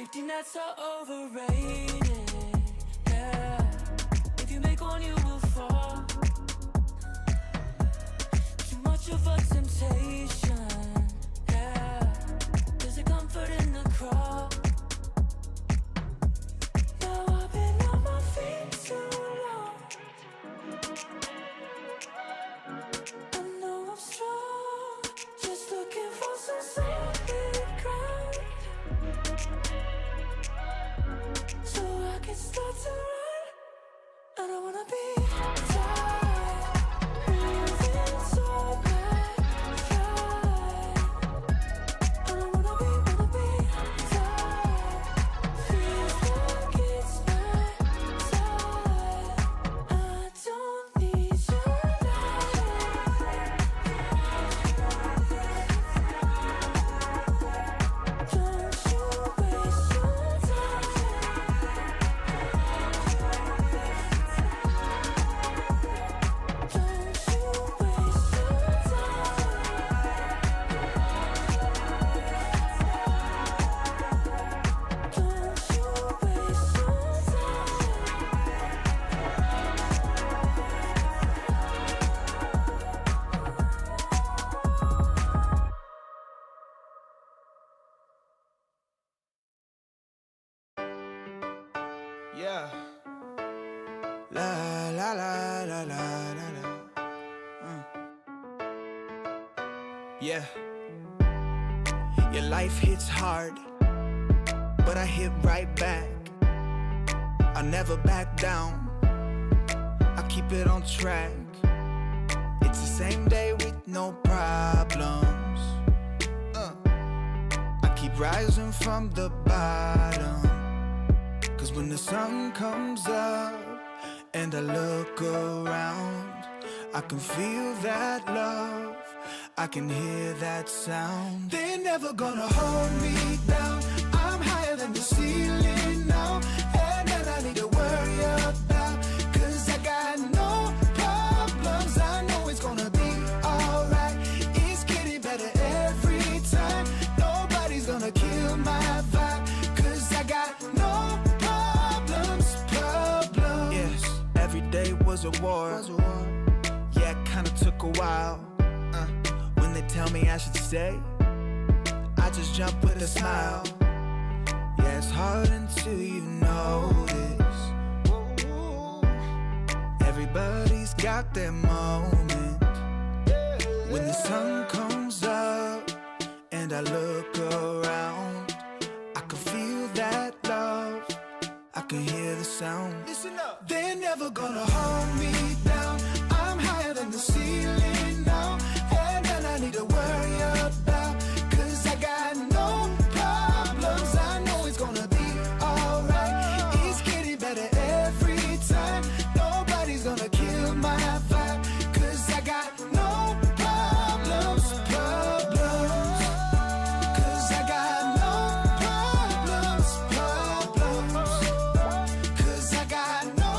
Safety nets are overrated, yeah. If you make one, you will fall. Too much of a temptation, yeah. There's a comfort in the crawl. Now I've been on my feet too long. I know I'm strong, just looking for some solid ground, so I can start to run. I don't wanna be tired, moving so bad, right. I don't wanna be tired, feels like it's my time. I don't need your light. Don't you waste your time. Yeah. La la la la la la la. Yeah. Your life hits hard, but I hit right back. I never back down, I keep it on track. It's the same day with no problems. I keep rising from the bottom. Cause when the sun comes up and I look around, I can feel that love, I can hear that sound. They're never gonna hold me down, I'm higher than the ceiling now. And then I need to worry about, cause I got no problems. I know it's gonna be alright, it's getting better every time. Nobody's gonna kill my vibe, cause I got no problems. Yes, every day was a war. Yeah, it kinda took a while. When they tell me I should stay, I just jump with a smile. Yeah, it's hard until you notice. Everybody's got their moment. When the sun comes up and I look around, I can feel that love, I can hear the sound. Listen up. They're never gonna hold me down, I'm higher than the ceiling now. And then I need to worry about, cause I got no problems. I know it's gonna be alright, it's getting better every time. Nobody's gonna kill my vibe, cause I got no problems. Cause I got no problems. Cause I got no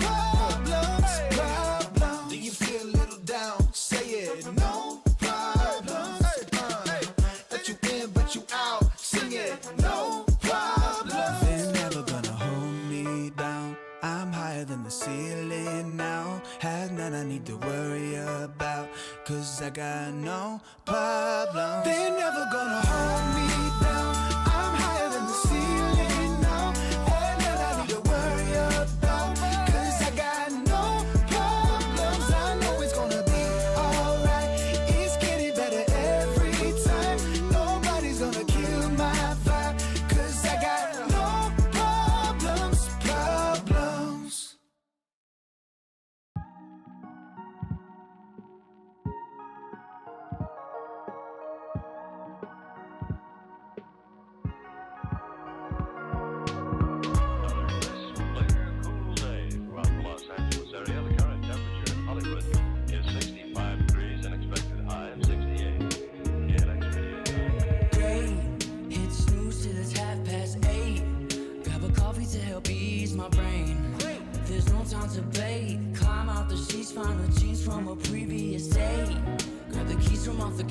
problems. Do you feel a little down? Say it. No problems. Let you in but you out. Sing it. No problems. They're never gonna hold me down, I'm higher than the ceiling now. Have none I need to worry about, cause I got no problems. They're never gonna hold me down, I'm higher than the ceiling now. And none I need to worry about, cause I got no problems. I know it's gonna be alright, it's getting better every time. Nobody's gonna kill my vibe, cause I got no problems.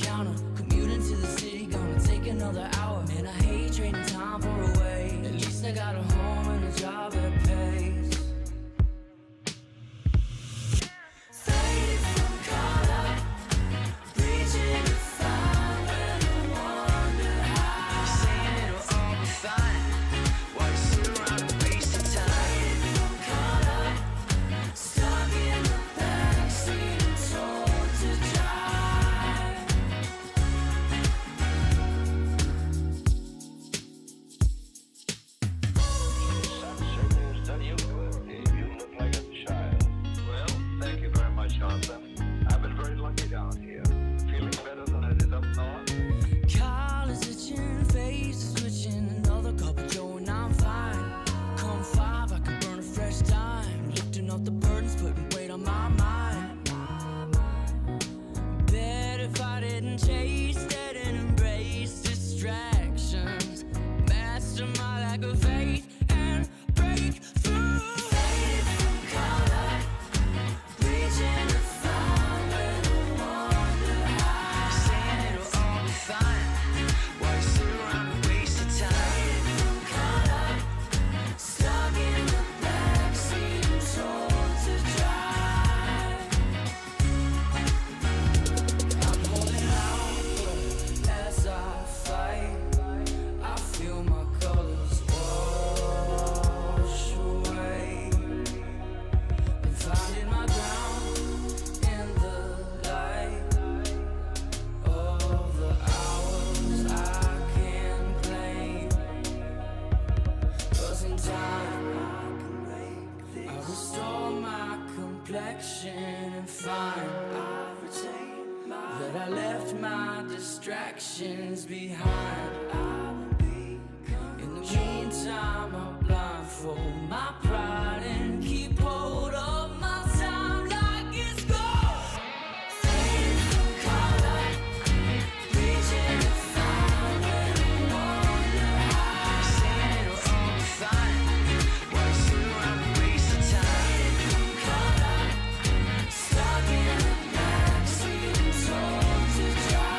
counter, commuting to the city, gonna take another hour. Man, I hate trading time for a way. distractions behind. In the meantime, I'll blindfold my pride and keep hold of my time like it's gold. Faded from color, reaching to find when I wonder how. Saying it'll all be fine, while I sit around and waste the time. Faded from color, stuck in the backseat and told to drive.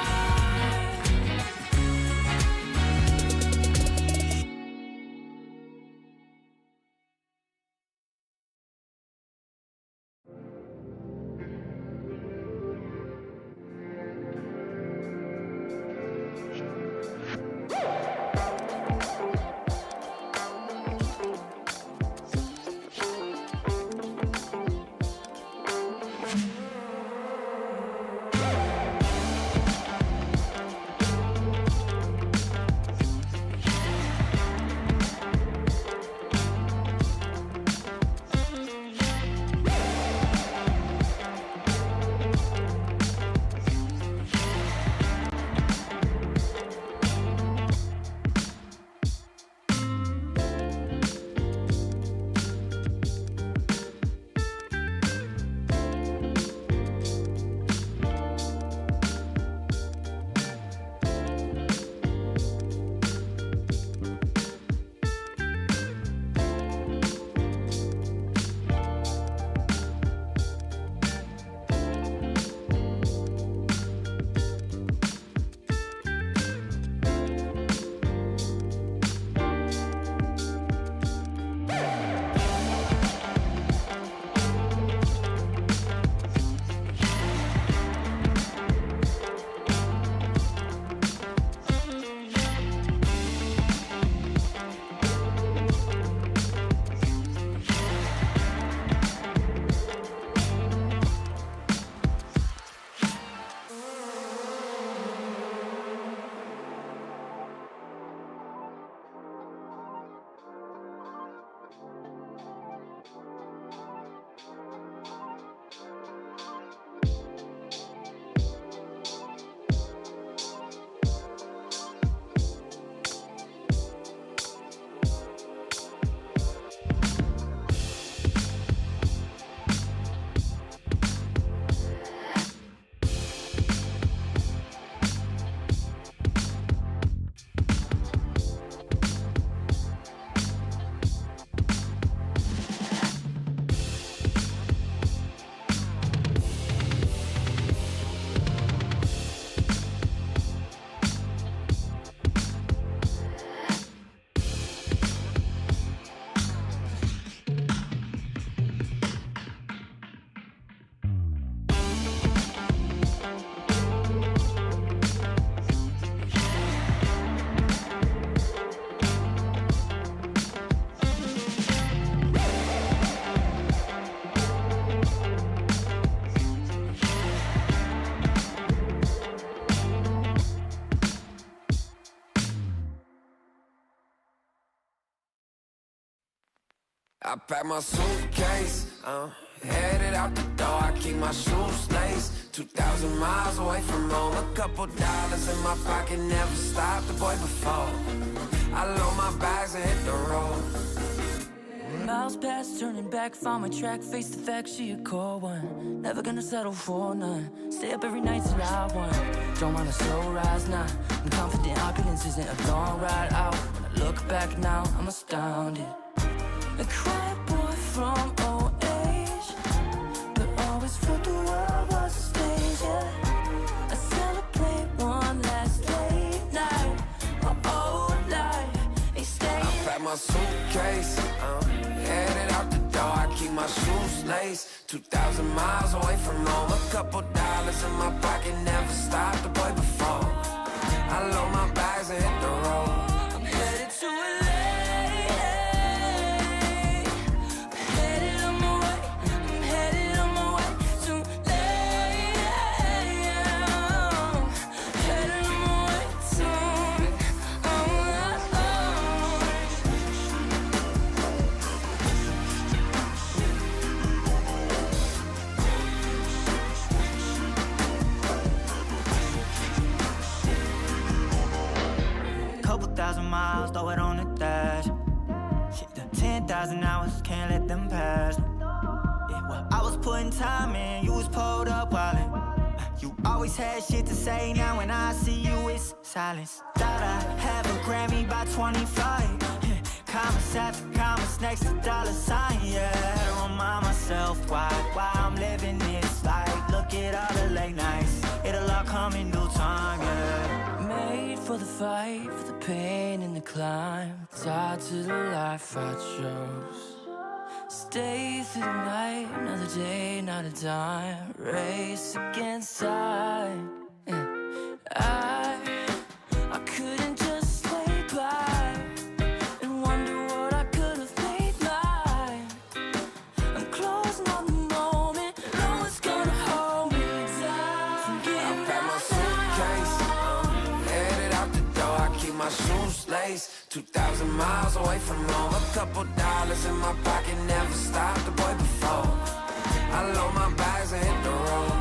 I pack my suitcase, headed out the door, I keep my shoes laced. 2,000 miles away from home, a couple dollars in my pocket, never stopped the boy before. I load my bags and hit the road. Miles past, turning back, found my track, face the fact she a cold one. Never gonna settle for none, stay up every night till I won. Don't want a slow rise now, I'm confident opulence isn't a long ride out. When I look back now, I'm astounded. A quiet boy from old age, but always felt the world was a stage, yeah. I celebrate one last late night, my old life, they stay. I pack my suitcase, headed out the door, I keep my shoes laced. 2,000 miles away from home, a couple dollars in my pocket, never stopped the boy before. I load my bags and hit the road. I'm headed to LA. couple thousand miles, throw it on the dash. Shit, the 10,000 hours, can't let them pass. Yeah, well, I was putting time in, you was pulled up wildin'. You always had shit to say, now when I see you, it's silence. Thought I'd have a Grammy by 25. Commas after commas next to dollar sign, yeah. To remind myself why I'm living this life. Look at all the late nights, it'll all come in due time, yeah. Made for the fight, for the pain and the climb. Tied to the life I chose. Stay through the night, another day, another dime. Race against time. I couldn't just lay by and wonder what I could have made mine. I'm closing on the moment, no one's gonna hold me down. I pack my suitcase, headed out the door. I keep my shoes laced. 2,000 miles away from home. A couple dollars in my pocket, never stopped the boy before. I load my bags and hit the road.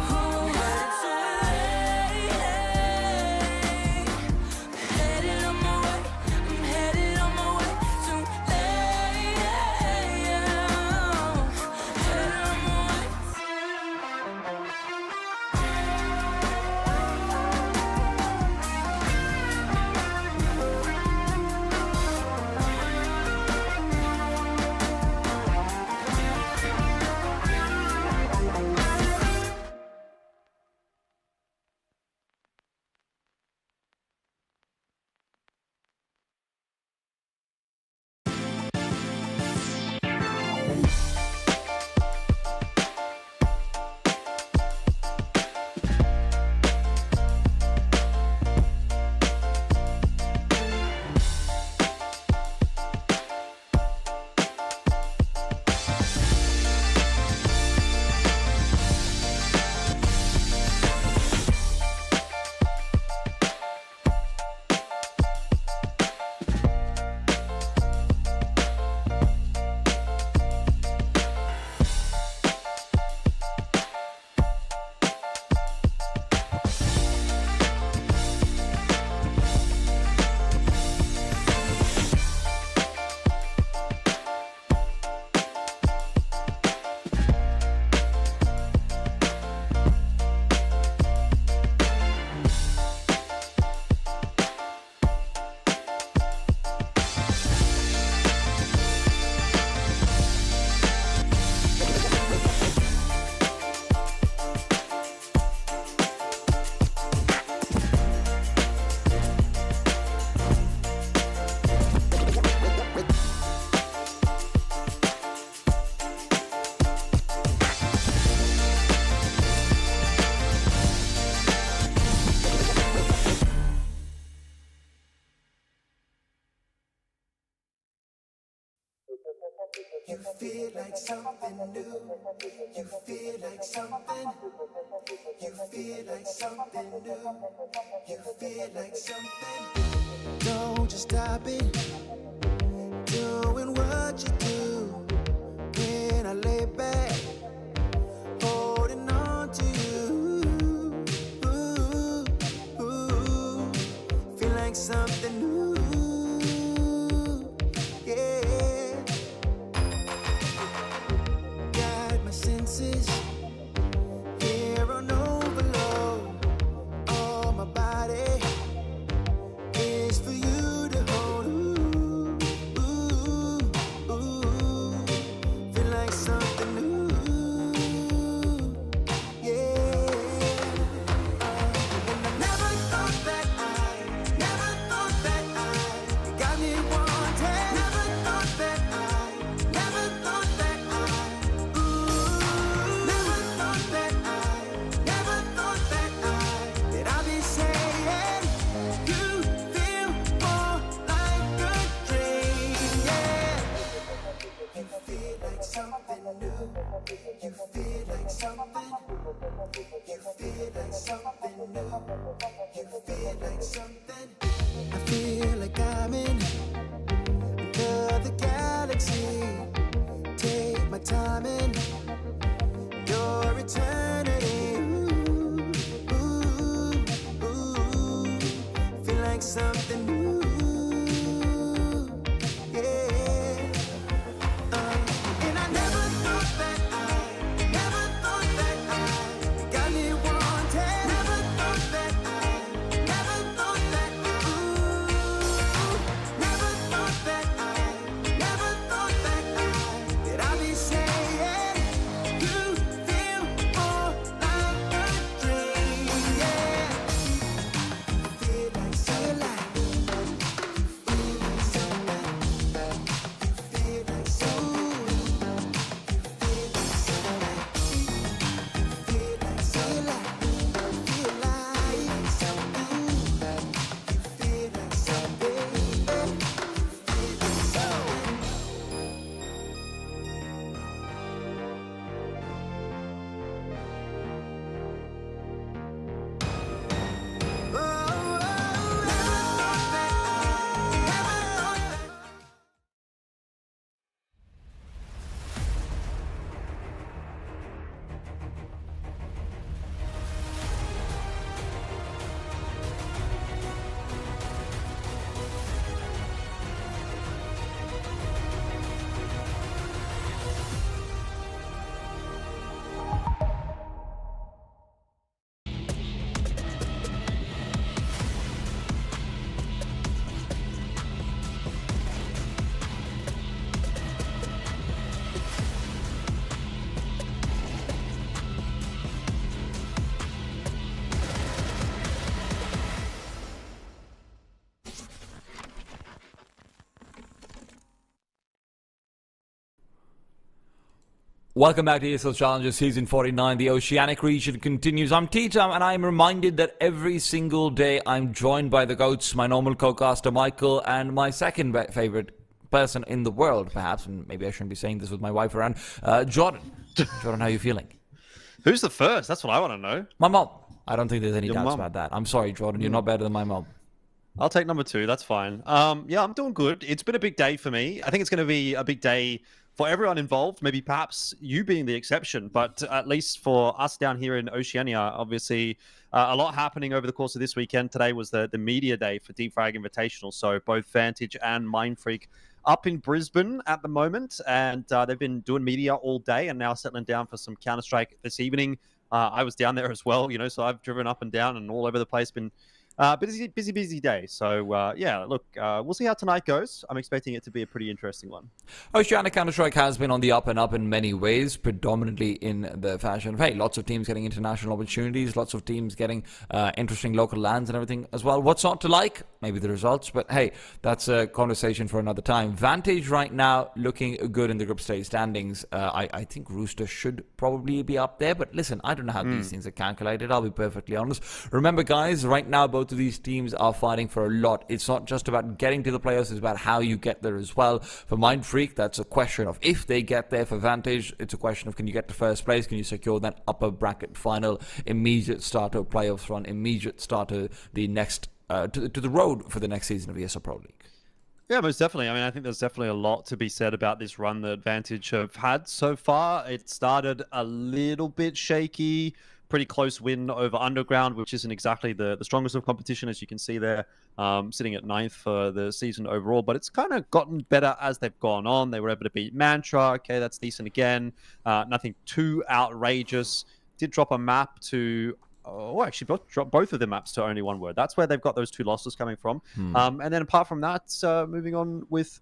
You feel like something new. You feel like something. You feel like something new. You feel like something. Don't just stop it. Doing what you do. When I lay back, holding on to you. Ooh, ooh. Feel like something new. Here on overload, all my body is for you to hold. Ooh, ooh, ooh. Feel like something new, yeah. And I never thought that I got me wanting. Never thought that something new. You feel like something. You feel like something new. You feel like something. I feel like I'm in another galaxy. Take my time in your eternity. Ooh, ooh, ooh. Feel like something new. Welcome back to ESL Challenger Season 49. The Oceanic region continues. I'm T-Tam, and I'm reminded that every single day I'm joined by the GOATs, my normal co-caster Michael, and my second favorite person in the world, perhaps, and maybe I shouldn't be saying this with my wife around, Jordan. Jordan, how are you feeling? Who's the first? That's what I want to know. My mom. I don't think there's any Your doubts mum. about that. I'm sorry, Jordan. You're not better than my mom. I'll take number 2. That's fine. Yeah, I'm doing good. It's been a big day for me. I think it's going to be a big day for everyone involved, maybe perhaps you being the exception, but at least for us down here in Oceania, obviously a lot happening over the course of this weekend. Today was the media day for Deep Frag Invitational, so both Vantage and Mindfreak up in Brisbane at the moment, and they've been doing media all day and now settling down for some Counter-Strike this evening. I was down there as well, so I've driven up and down and all over the place, been busy day. So, yeah, look, we'll see how tonight goes. I'm expecting it to be a pretty interesting one. Oceanic Counter-Strike has been on the up and up in many ways, predominantly in the fashion of, hey, lots of teams getting international opportunities, lots of teams getting interesting local lands and everything as well. What's not to like? Maybe the results, but hey, that's a conversation for another time. Vantage right now looking good in the group stage standings. I think Rooster should probably be up there, but listen, I don't know how these things are calculated. I'll be perfectly honest. Remember, guys, right now both of these teams are fighting for a lot. It's not just about getting to the playoffs, it's about how you get there as well. For Mindfreak, that's a question of if they get there. For Vantage, it's a question of can you get to first place, can you secure that upper bracket final, immediate start to a playoffs run, immediate start to the next to the road for the next season of ESL Pro League. Yeah, most definitely. I mean, I think there's definitely a lot to be said about this run that Vantage have had so far. It started a little bit shaky. Pretty close win over Underground, which isn't exactly the strongest of competition, as you can see there, sitting at 9th for the season overall. But it's kind of gotten better as they've gone on. They were able to beat Mantra. Okay, that's decent again. Nothing too outrageous. Did drop a map to... Oh, actually, dropped both of the maps to only one word. That's where they've got those 2 losses coming from. And then apart from that, moving on with...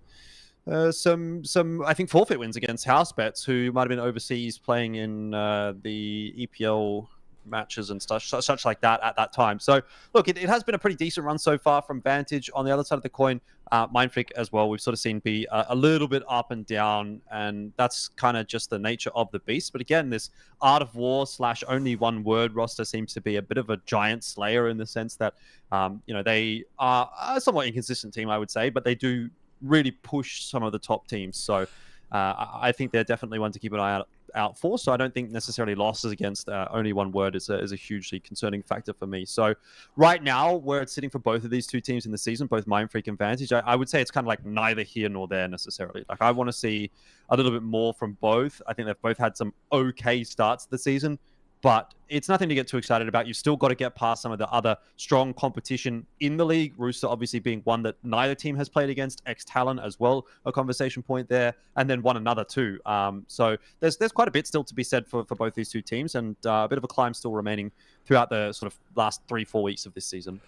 some I think forfeit wins against Housebets, who might have been overseas playing in the EPL matches and such like that at that time. So look, it has been a pretty decent run so far from Vantage. On the other side of the coin, Mindfreak as well, we've sort of seen be a little bit up and down, and that's kind of just the nature of the beast. But again, this Art of War / only one word roster seems to be a bit of a giant slayer in the sense that they are a somewhat inconsistent team, I would say, but they do really push some of the top teams. So I think they're definitely one to keep an eye out for. So I don't think necessarily losses against only one word is a hugely concerning factor for me. So right now, where it's sitting for both of these 2 teams in the season, both Mindfreak and Vantage, I would say it's kind of like neither here nor there necessarily. Like, I want to see a little bit more from both. I think they've both had some okay starts to the season, but it's nothing to get too excited about. You've still got to get past some of the other strong competition in the league. Rooster obviously being one that neither team has played against. Talon as well, a conversation point there, and then one another too. So there's quite a bit still to be said for both these 2 teams, and a bit of a climb still remaining throughout the sort of last 3-4 weeks of this season.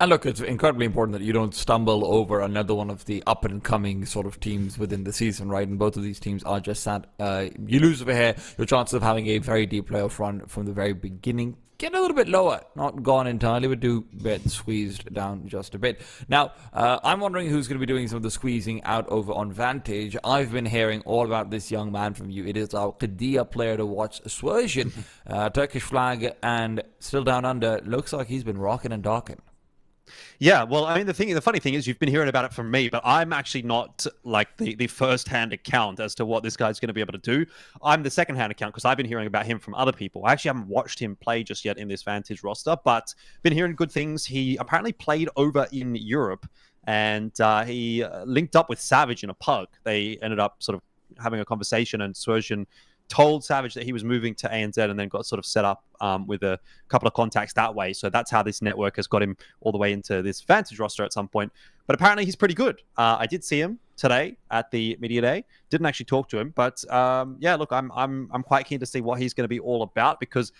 And look, it's incredibly important that you don't stumble over another one of the up-and-coming sort of teams within the season, right? And both of these teams are just that. You lose over here, your chances of having a very deep playoff run from the very beginning get a little bit lower. Not gone entirely, but do get squeezed down just a bit. Now, I'm wondering who's going to be doing some of the squeezing out over on Vantage. I've been hearing all about this young man from you. It is our Qadiyya player to watch, Swersion, Turkish flag, and still down under. Looks like he's been rocking and docking. Yeah, well, I mean, the funny thing is you've been hearing about it from me, but I'm actually not like the first-hand account as to what this guy's going to be able to do. I'm the second-hand account because I've been hearing about him from other people. I actually haven't watched him play just yet in this Vantage roster, but been hearing good things. He apparently played over in Europe, and he linked up with Savage in a pug. They ended up sort of having a conversation, and Swersion told Savage that he was moving to ANZ and then got sort of set up with a couple of contacts that way. So that's how this network has got him all the way into this Vantage roster at some point. But apparently he's pretty good. I did see him today at the media day. Didn't actually talk to him, but yeah, look, I'm quite keen to see what he's going to be all about, because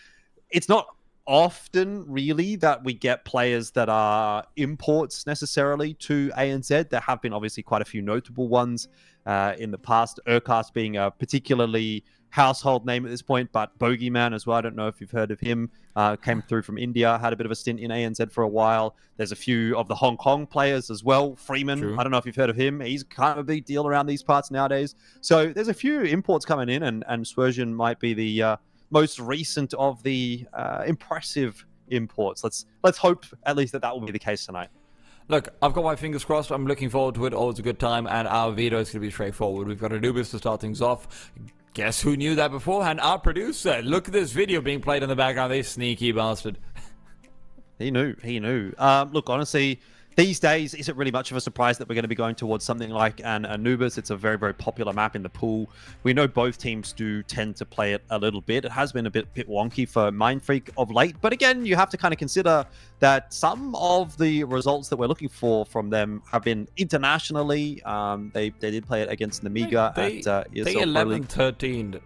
it's not often really that we get players that are imports necessarily to ANZ. There have been obviously quite a few notable ones in the past, Urcast being a particularly household name at this point, but Bogeyman as well. I don't know if you've heard of him. Came through from India, had a bit of a stint in ANZ for a while. There's a few of the Hong Kong players as well. Freeman, True. I don't know if you've heard of him. He's kind of a big deal around these parts nowadays. So there's a few imports coming in, and Swersion might be the most recent of the impressive imports. Let's hope at least that will be the case tonight. Look, I've got my fingers crossed. I'm looking forward to it. Always a good time, and our veto is going to be straightforward. We've got Anubis to start things off. Guess who knew that beforehand? Our producer. Look at this video being played in the background. This sneaky bastard. He knew. Look, honestly, these days, is it really much of a surprise that we're going to be going towards something like an Anubis? It's a very, very popular map in the pool. We know both teams do tend to play it a little bit. It has been a bit wonky for Mindfreak of late. But again, you have to kind of consider that some of the results that we're looking for from them have been internationally. They did play it against Namiga They at ESL League. 11-13,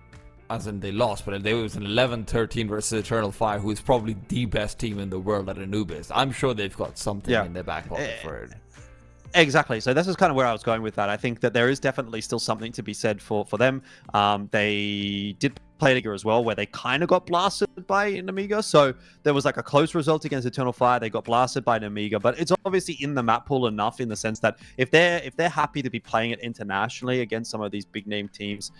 as in they lost, but it was an 11-13 versus Eternal Fire, who is probably the best team in the world at Anubis. I'm sure they've got something in their back pocket for it. Exactly. So this is kind of where I was going with that. I think that there is definitely still something to be said for them. They did play Liga as well, where they kind of got blasted by Namiga. So there was like a close result against Eternal Fire. They got blasted by Namiga, but it's obviously in the map pool enough in the sense that if they're happy to be playing it internationally against some of these big name teams,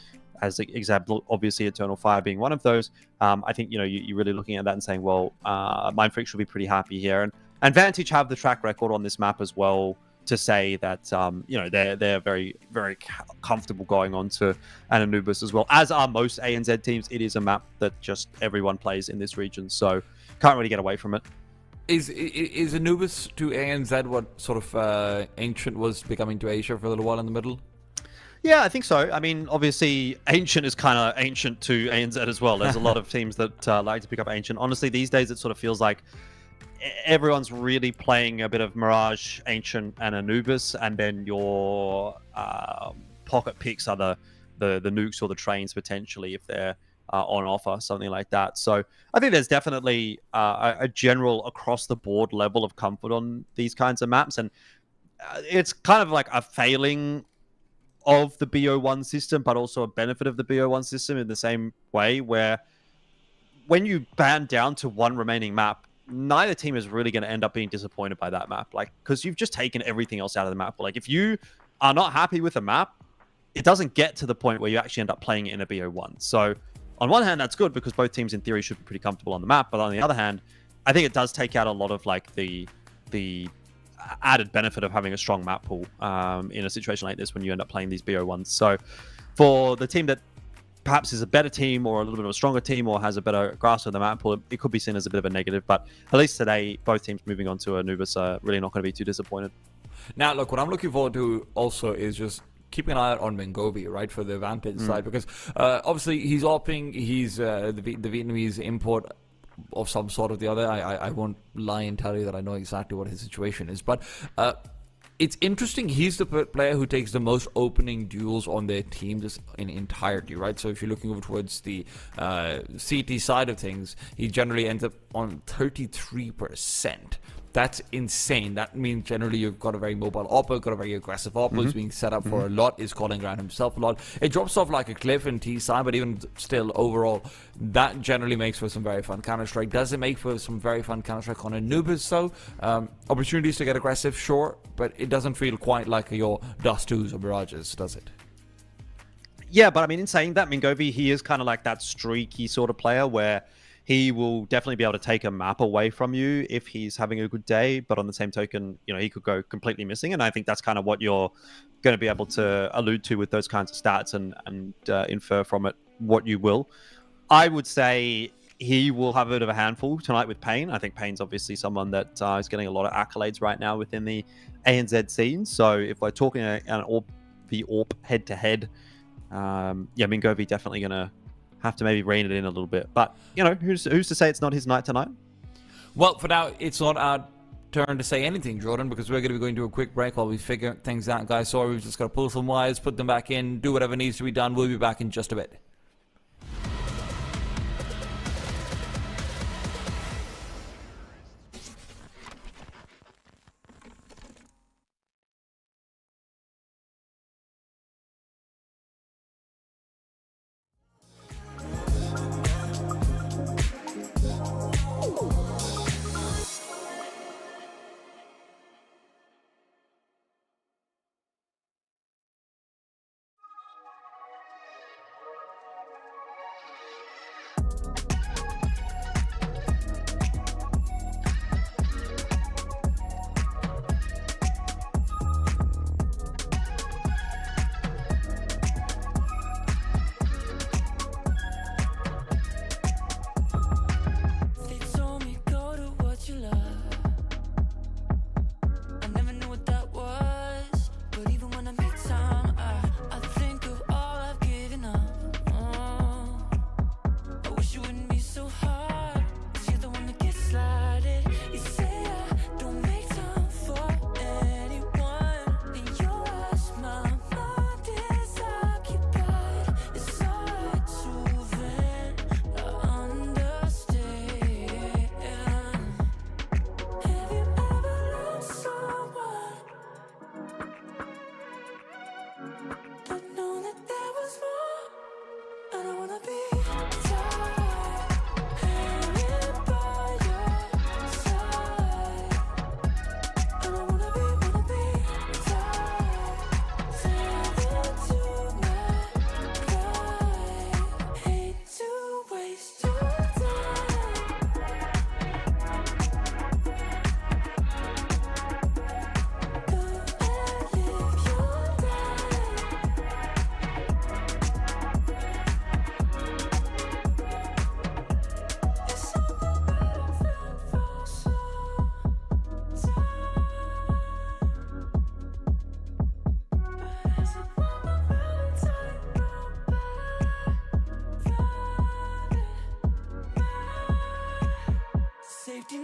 as an example, obviously Eternal Fire being one of those, I think you're really looking at that and saying, well, Mindfreak should be pretty happy here, and Vantage have the track record on this map as well to say that they're very, very comfortable going on to an Anubis as well. As are most ANZ teams, it is a map that just everyone plays in this region, so can't really get away from it. Is Anubis to ANZ what sort of Ancient was becoming to Asia for a little while in the middle? Yeah, I think so. I mean, obviously, Ancient is kind of Ancient to ANZ as well. There's a lot of teams that like to pick up Ancient. Honestly, these days it sort of feels like everyone's really playing a bit of Mirage, Ancient, and Anubis, and then your pocket picks are the nukes or the trains potentially if they're on offer, something like that. So I think there's definitely a general across the board level of comfort on these kinds of maps, and it's kind of like a failing of the BO1 system, but also a benefit of the BO1 system in the same way, where when you ban down to one remaining map, neither team is really going to end up being disappointed by that map, like, because you've just taken everything else out of the map. Like, if you are not happy with a map, it doesn't get to the point where you actually end up playing it in a BO1. So on one hand, that's good because both teams in theory should be pretty comfortable on the map, but on the other hand, I think it does take out a lot of like the added benefit of having a strong map pool in a situation like this when you end up playing these BO1s. So for the team that perhaps is a better team or a little bit of a stronger team or has a better grasp of the map pool, it could be seen as a bit of a negative. But at least today, both teams moving on to Anubis are really not going to be too disappointed. Now, look, what I'm looking forward to also is just keeping an eye out on Mengovi, right, for the Vantage side, because obviously he's AWPing, he's the Vietnamese import of some sort or the other. I won't lie and tell you that I know exactly what his situation is, but it's interesting. He's the player who takes the most opening duels on their team just in entirety, right? So if you're looking over towards the CT side of things, he generally ends up on 33%. That's insane. That means generally you've got a very mobile oppo, got a very aggressive oppo who's being set up for a lot, is calling around himself a lot. It drops off like a cliff in T side, but even still, overall, that generally makes for some very fun Counter-Strike. Does it make for some very fun Counter-Strike on Anubis, though? Opportunities to get aggressive, sure, but it doesn't feel quite like your Dust 2s or Mirages, does it? Yeah, but I mean, in saying that, Mengovi, he is kind of like that streaky sort of player where he will definitely be able to take a map away from you if he's having a good day, but on the same token, he could go completely missing. And I think that's kind of what you're going to be able to allude to with those kinds of stats and infer from it what you will. I would say he will have a bit of a handful tonight with Payne. I think Payne's obviously someone that is getting a lot of accolades right now within the ANZ scene. So if we're talking the AWP head-to-head, Mengovi definitely going to have to maybe rein it in a little bit. But, who's to say it's not his night tonight? Well, for now, it's not our turn to say anything, Jordan, because we're going to be going to a quick break while we figure things out. Guys, sorry, we've just got to pull some wires, put them back in, do whatever needs to be done. We'll be back in just a bit.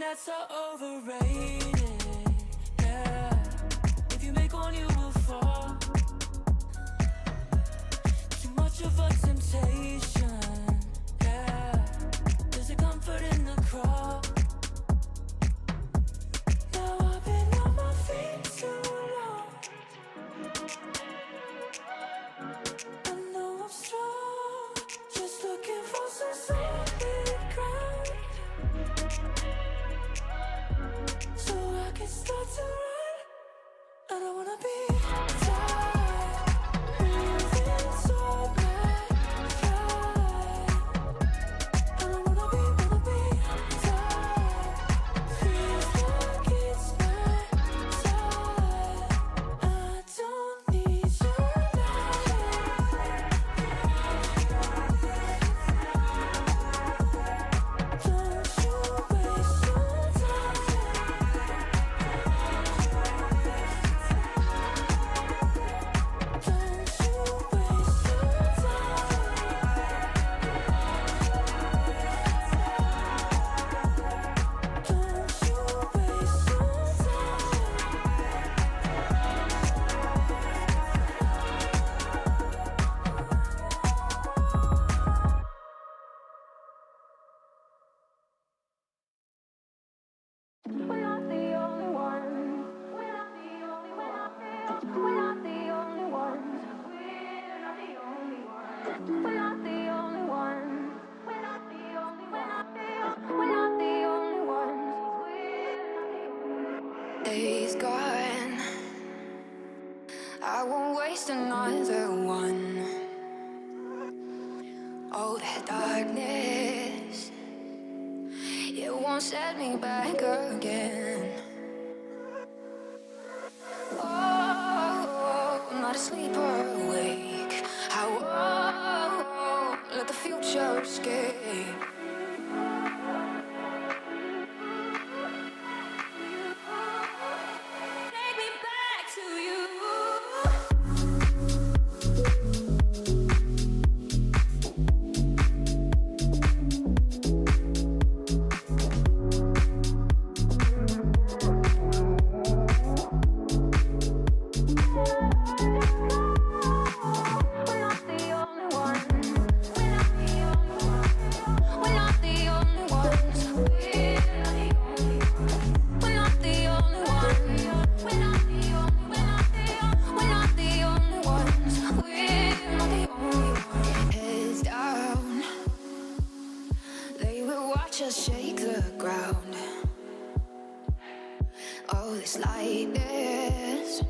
that's so overrated. Yeah, if you make one, you will fall. Too much of a temptation. Yeah, there's a comfort in the crawl. Now I've been on my feet too long. I know I'm strong, just looking for some solid ground, so I can start to run. I don't wanna be tired, moving so bad, right. I don't wanna be tired, feels like it's my time. I don't need you now. Don't you waste your time. Don't you waste your time. Don't you waste your time. We're not the only ones. We're not the only ones. We're not the only ones. We're not the only ones. We're not the only ones. We're not the only ones. We're not the only ones. Days gone. I won't waste another one. All that darkness, it won't set me back again. Oh, I'm not asleep or awake. I won't let the future escape. Take me back to you. We're not the only ones. We're not the only ones. We're not the only ones. We're not the only ones. We're not the only. We're not the only ones. We're not the only ones. Heads down. They will watch us shake the ground. Oh, this lightness,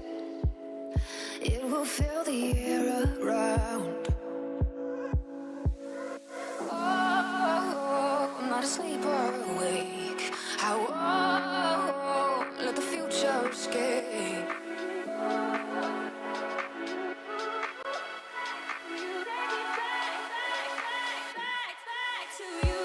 it will fill the air around. Oh, I'm not asleep or awake. I won't let the future escape. Back to you.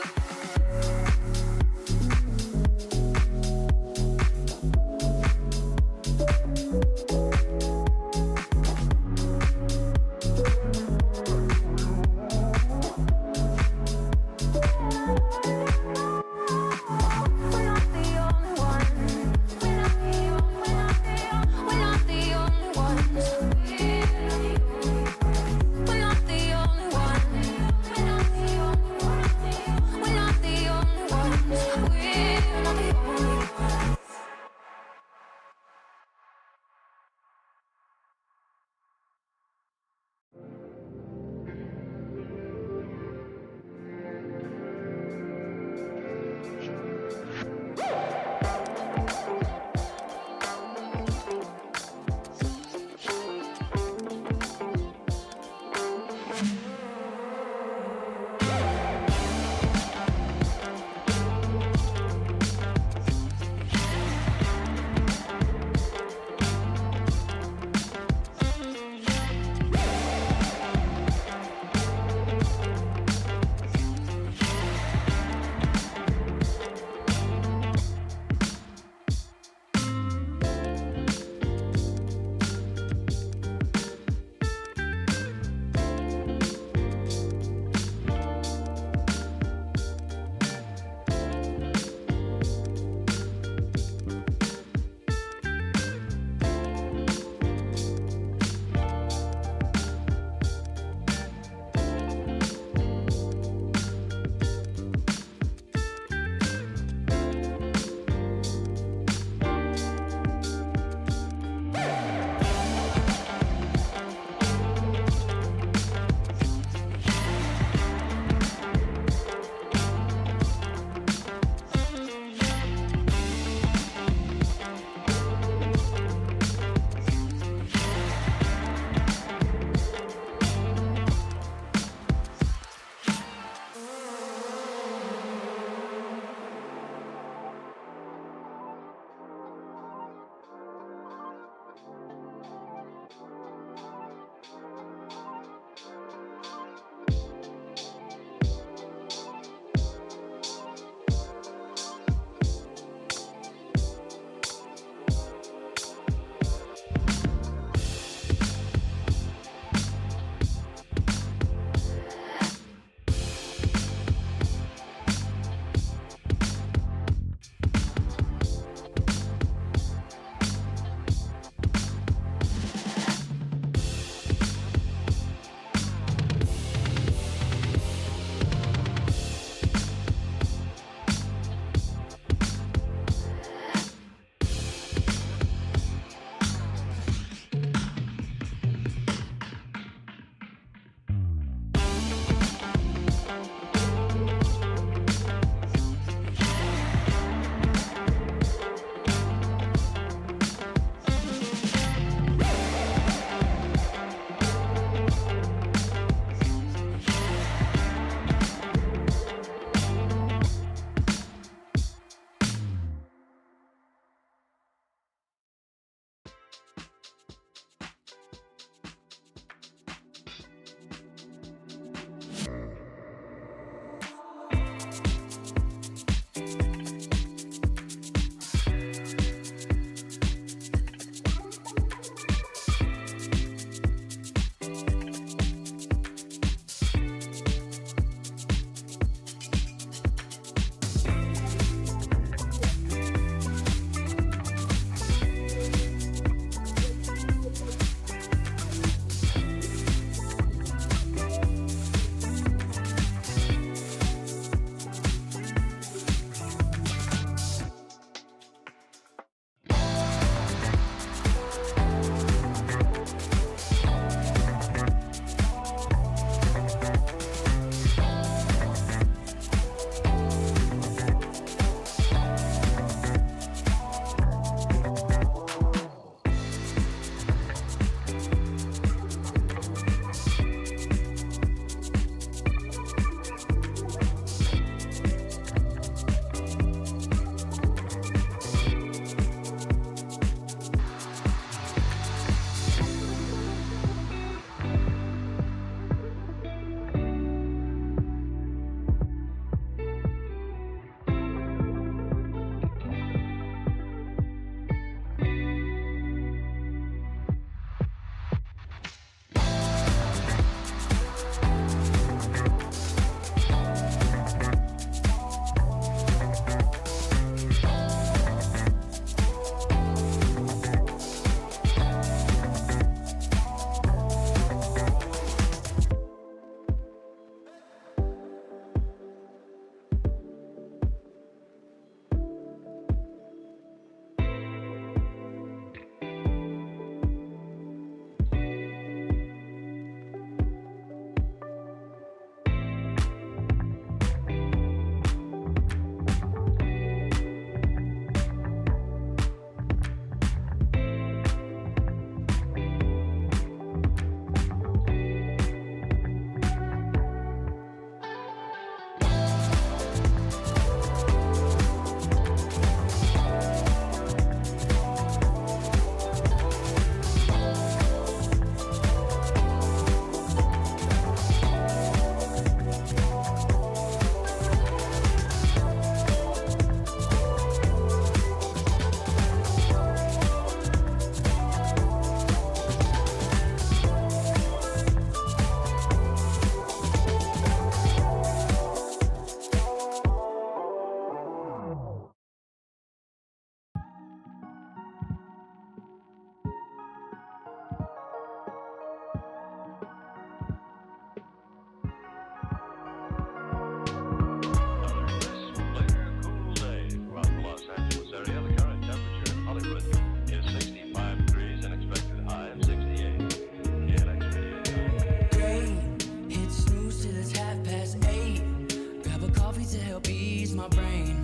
my brain.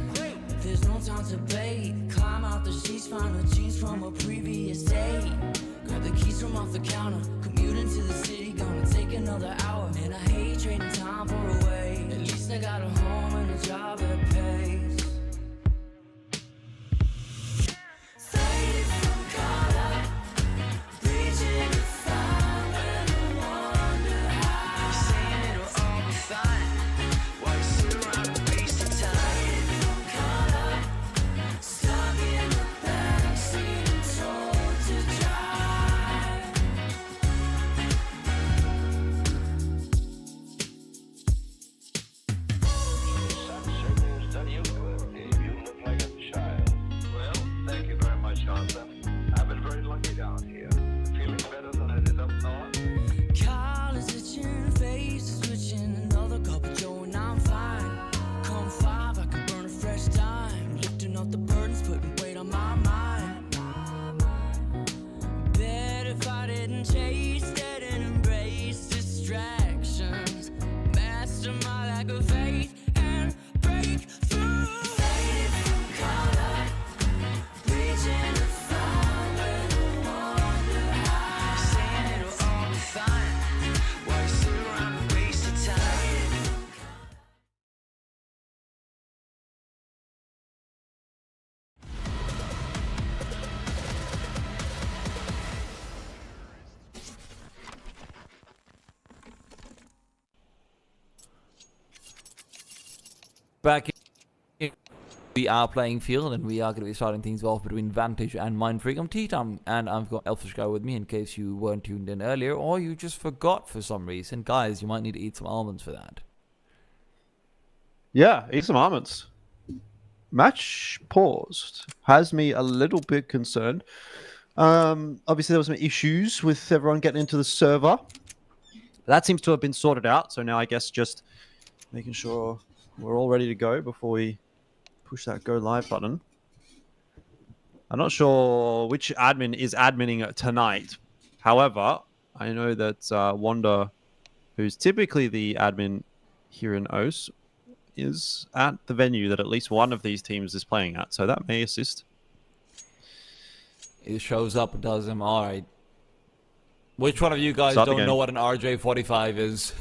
There's no time to bait. Climb out the sheets, find the jeans from a previous date. Grab the keys from off the counter. Commute into the city, gonna take another hour. Man, I hate trading time for a way. At least I got a home and a job that pays. Faded from color, reaching to find when I wonder how. You're saying it'll all be fine. Why you sit around and waste your time? Faded from color, stuck in the backseat and told to drive. Well, thank you very much, Arthur. I've been very lucky down here. Feeling better than I did up north. Collars itching, faces twitching, another cup of joe and I'm fine. Come 5, I could burn a fresh dime. Lifting up the burdens, putting weight on my mind. Bet if I didn't chase that and embrace distractions, master my lack of faith and break through. Faded from color, reaching to find when I wonder how. Saying it'll all be fine. Why you sit around and waste your time? Back in we are playing field, and we are going to be starting things off between Vantage and Mindfreak. I'm T-Tom, and I've got Elfish Guy with me in case you weren't tuned in earlier, or you just forgot for some reason. Guys, you might need to eat some almonds for that. Yeah, eat some almonds. Match paused. Has me a little bit concerned. Obviously, there was some issues with everyone getting into the server. That seems to have been sorted out. So now I guess just making sure we're all ready to go before we push that go live button. I'm not sure which admin is adminning tonight. However, I know that Wanda, who's typically the admin here in OS, is at the venue that at least one of these teams is playing at. So that may assist. It shows up, it does him. All right. Which one of you guys Start the don't game. know what an RJ45 is?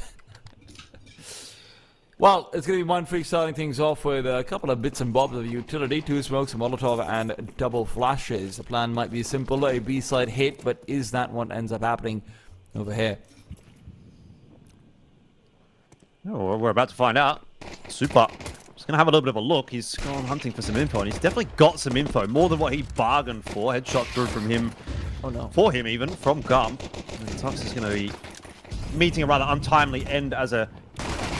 Well, it's going to be Mindfreak starting things off with a couple of bits and bobs of utility, 2 smokes, a Molotov, and double flashes. The plan might be simple, a B-side hit, but is that what ends up happening over here? Oh, well, we're about to find out. Super. Just going to have a little bit of a look. He's gone hunting for some info, and he's definitely got some info. More than what he bargained for. Headshot through from him. Oh, no. For him, even, from Gump. And Tux is going to be meeting a rather untimely end as a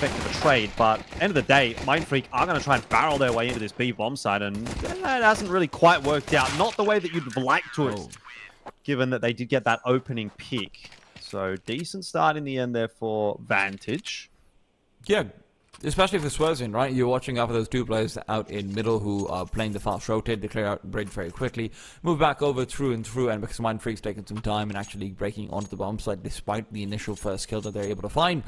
effect of a trade, but end of the day, Mindfreak are going to try and barrel their way into this B bomb site, and that hasn't really quite worked out. Not the way that you'd like to have, given that they did get that opening pick. So decent start in the end there for Vantage. Yeah, especially for Swerzian, right? You're watching out for those 2 players out in middle who are playing the fast rotate. They clear out bridge very quickly, move back over through, and because Mindfreak's taking some time and actually breaking onto the bomb site despite the initial first kill that they're able to find,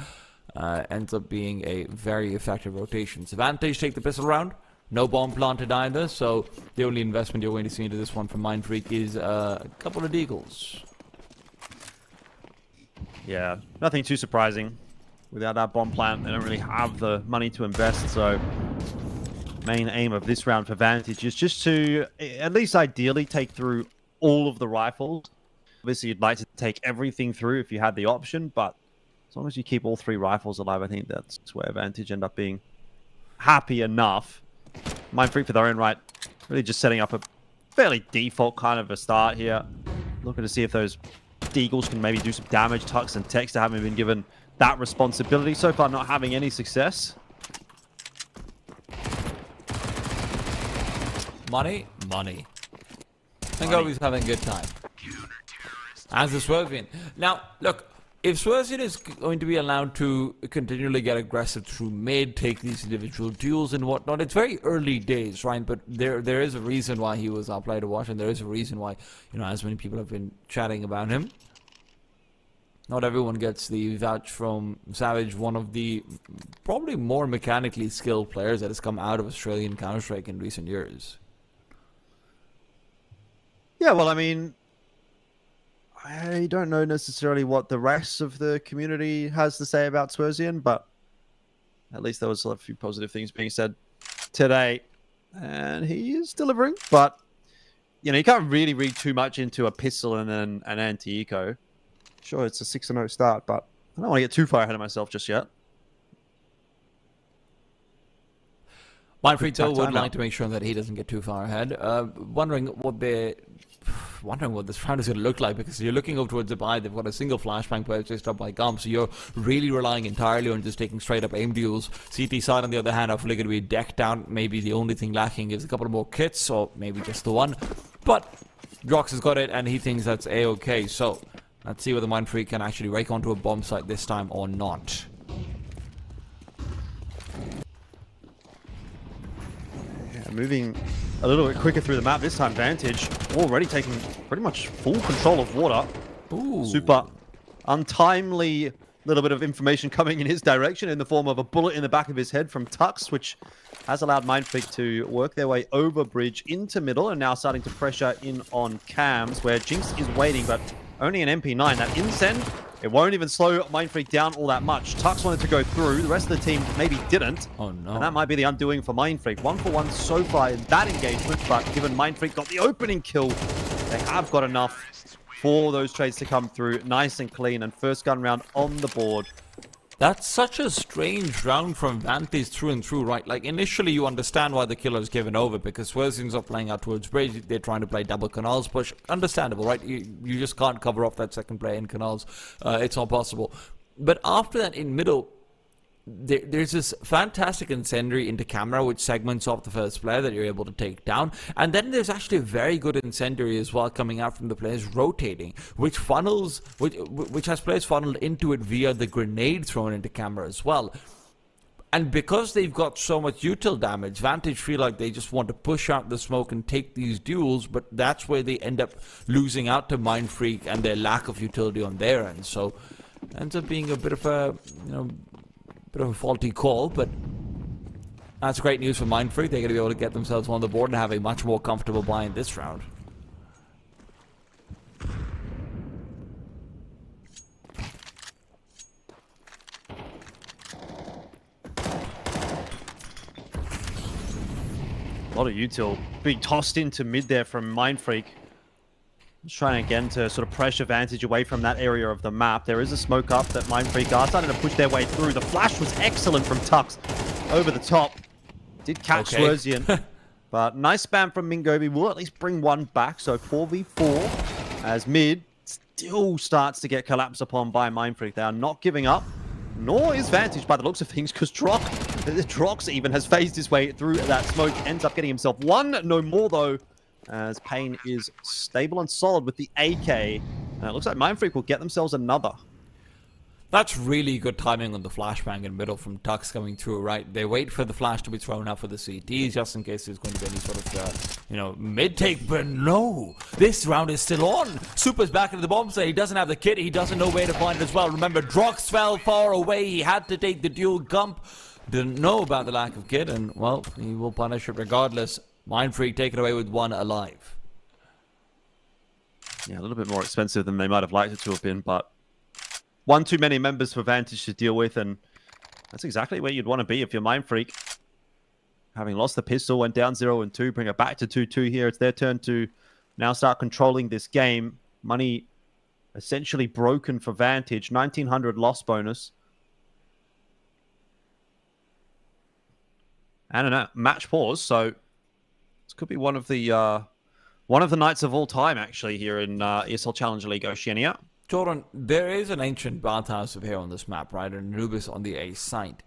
ends up being a very effective rotation. So Vantage take the pistol round. No bomb planted either, so the only investment you're going to see into this one from Mindfreak is a couple of deagles. Yeah, nothing too surprising. Without that bomb plant, they don't really have the money to invest, so main aim of this round for Vantage is just to, at least ideally, take through all of the rifles. Obviously, you'd like to take everything through if you had the option, but as long as you keep all 3 rifles alive, I think that's where Vantage end up being happy enough. Mindfreak for their own right, really just setting up a fairly default kind of a start here. Looking to see if those deagles can maybe do some damage. Tux and Texter haven't been given that responsibility. So far, not having any success. Money. I think always having a good time. As the Swerzian. Now, look, if Swerzian is going to be allowed to continually get aggressive through mid, take these individual duels and whatnot, it's very early days, right? But there is a reason why he was our player to watch, and there is a reason why, as many people have been chatting about him. Not everyone gets the vouch from Savage, one of the probably more mechanically skilled players that has come out of Australian Counter-Strike in recent years. Yeah, well, I mean, I don't know necessarily what the rest of the community has to say about Swerzian, but at least there was a few positive things being said today, and he is delivering. But you know, you can't really read too much into a pistol and then an anti-eco. Sure, it's a 6-0 start, but I don't want to get too far ahead of myself just yet. Mindfreak though would like to make sure that he doesn't get too far ahead. Wondering what this round is going to look like, because you're looking over towards the buy. They've got a single flashbang purchased up by Gump, so you're really relying entirely on just taking straight up aim duels. CT side, on the other hand, are fully going to be decked down. Maybe the only thing lacking is a couple of more kits, or maybe just the one. But Drox has got it, and he thinks that's a-okay. So let's see whether Mindfreak can actually rake onto a bomb site this time or not. Moving a little bit quicker through the map this time. Vantage already taking pretty much full control of water. Ooh. Super untimely little bit of information coming in his direction in the form of a bullet in the back of his head from Tux, which has allowed Mindfreak to work their way over bridge into middle, and now starting to pressure in on cams, where Jinx is waiting, but only an MP9. That incend, it won't even slow Mindfreak down all that much. Tux wanted to go through. The rest of the team maybe didn't. Oh, no. And that might be the undoing for Mindfreak. 1-for-1 so far in that engagement, but given Mindfreak got the opening kill, they have got enough for those trades to come through nice and clean, and first gun round on the board. That's such a strange round from Vantage through and through, right? Like, initially you understand why the killer's given over, because Swerzians are playing out towards bridge. They're trying to play double canals push. Understandable, right? You just can't cover off that second play in canals. It's not possible. But after that, in middle, there's this fantastic incendiary into camera, which segments off the first player that you're able to take down. And then there's actually a very good incendiary as well coming out from the players rotating, which funnels, which has players funneled into it via the grenade thrown into camera as well. And because they've got so much util damage, Vantage feel like they just want to push out the smoke and take these duels, but that's where they end up losing out to Mindfreak and their lack of utility on their end. So it ends up being a bit of a, bit of a faulty call, but that's great news for Mindfreak. They're going to be able to get themselves on the board and have a much more comfortable buy in this round. A lot of util being tossed into mid there from Mindfreak. Just trying again to sort of pressure Vantage away from that area of the map. There is a smoke up that Mindfreak are starting to push their way through. The flash was excellent from Tux over the top. Did catch Swerzian. But nice spam from Mingobi. Will at least bring one back. So 4v4 as mid still starts to get collapsed upon by Mindfreak. They are not giving up. Nor is Vantage by the looks of things, because Drox even has phased his way through that smoke. Ends up getting himself one. No more though, as Payne is stable and solid with the AK. And it looks like Mindfreak will get themselves another. That's really good timing on the flashbang in middle from Tux coming through, right? They wait for the flash to be thrown out for the CTs just in case there's going to be any sort of, mid-take. But no, this round is still on. Super's back into the bomb site. He doesn't have the kit. He doesn't know where to find it as well. Remember, Drox fell far away. He had to take the dual Gump. Didn't know about the lack of kit, and, well, he will punish it regardless. Mindfreak taken away with one alive. Yeah, a little bit more expensive than they might have liked it to have been, but one too many members for Vantage to deal with, and that's exactly where you'd want to be if you're Mindfreak. Having lost the pistol, went down 0-2, bring it back to 2-2 here. It's their turn to now start controlling this game. Money essentially broken for Vantage. 1900 loss bonus. And a match pause, so this could be one of the nights of all time, actually, here in ESL Challenger League Oceania. Jordan, there is an ancient bathhouse here on this map, right? And Anubis on the A side.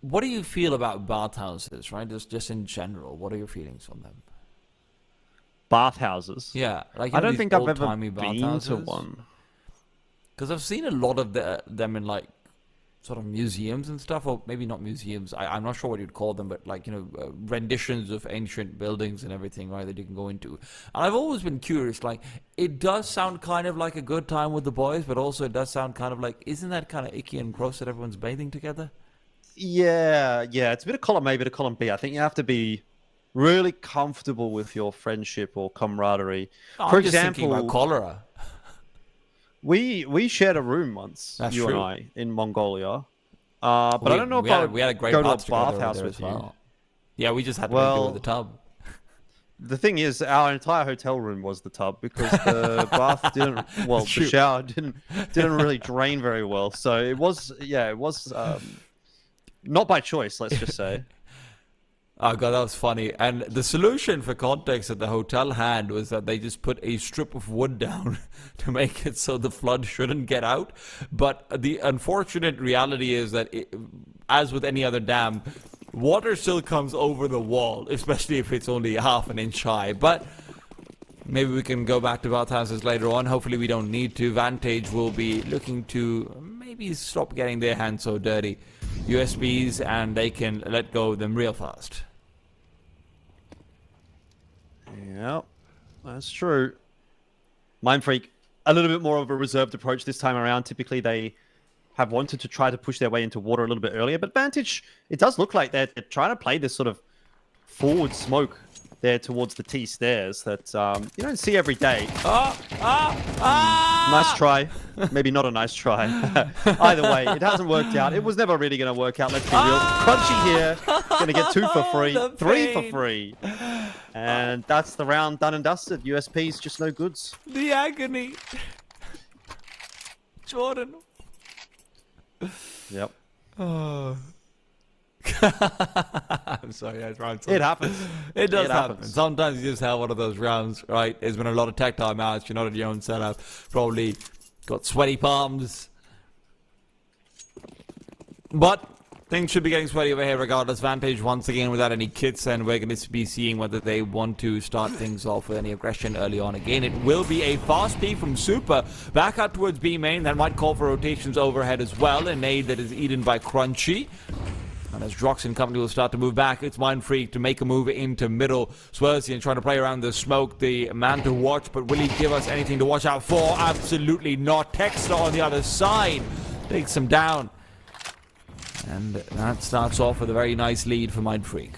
What do you feel about bathhouses, right? Just in general, what are your feelings on them? Bathhouses? Yeah. Like, I don't think I've ever been to one. Because I've seen a lot of them in, like, sort of museums and stuff, or maybe not museums. I'm not sure what you'd call them, but like, renditions of ancient buildings and everything, right, that you can go into. And I've always been curious, like, it does sound kind of like a good time with the boys, but also it does sound kind of like, isn't that kind of icky and gross that everyone's bathing together? Yeah. It's a bit of column A, bit of column B. I think you have to be really comfortable with your friendship or camaraderie. Oh, For I'm just example, thinking about cholera. we shared a room once, That's you true. and I, in Mongolia. But I don't know if I would we had a great go to a bath together over bathhouse there with as you. well. Yeah, we just had to make do with the tub. The thing is, our entire hotel room was the tub because the bath didn't. Well, the shower didn't really drain very well. So it was not by choice. Let's just say. Oh god, that was funny. And the solution, for context, that the hotel had was that they just put a strip of wood down to make it so the flood shouldn't get out. But the unfortunate reality is that, as with any other dam, water still comes over the wall, especially if it's only half an inch high. But maybe we can go back to bathhouses later on. Hopefully we don't need to. Vantage will be looking to maybe stop getting their hands so dirty. USBs, and they can let go of them real fast. Yep, that's true. Mindfreak, a little bit more of a reserved approach this time around. Typically, they have wanted to try to push their way into water a little bit earlier. But Vantage, it does look like they're trying to play this sort of forward smoke there towards the T stairs that you don't see every day. Nice try. Maybe not a nice try. Either way, it hasn't worked out. It was never really going to work out, let's be real. Crunchy here. Going to get 2 for free. 3 for free. And that's the round done and dusted. USP's just no goods. The agony. Jordan. Yep. Oh. I'm sorry, that's wrong. It happens. It does happen. happens. Sometimes you just have one of those rounds, right? There's been a lot of tactile match. You're not at your own setup. Probably got sweaty palms. But things should be getting sweaty over here regardless. Vantage once again without any kits, and we're going to be seeing whether they want to start things off with any aggression early on. Again, it will be a fast peek from Super back out towards B main. That might call for rotations overhead as well. An aid that is eaten by Crunchy. And as Drox and company will start to move back, it's Mindfreak to make a move into middle. Swerzian trying to play around the smoke, the man to watch, but will he give us anything to watch out for? Absolutely not. Texter on the other side takes him down. And that starts off with a very nice lead for Mindfreak.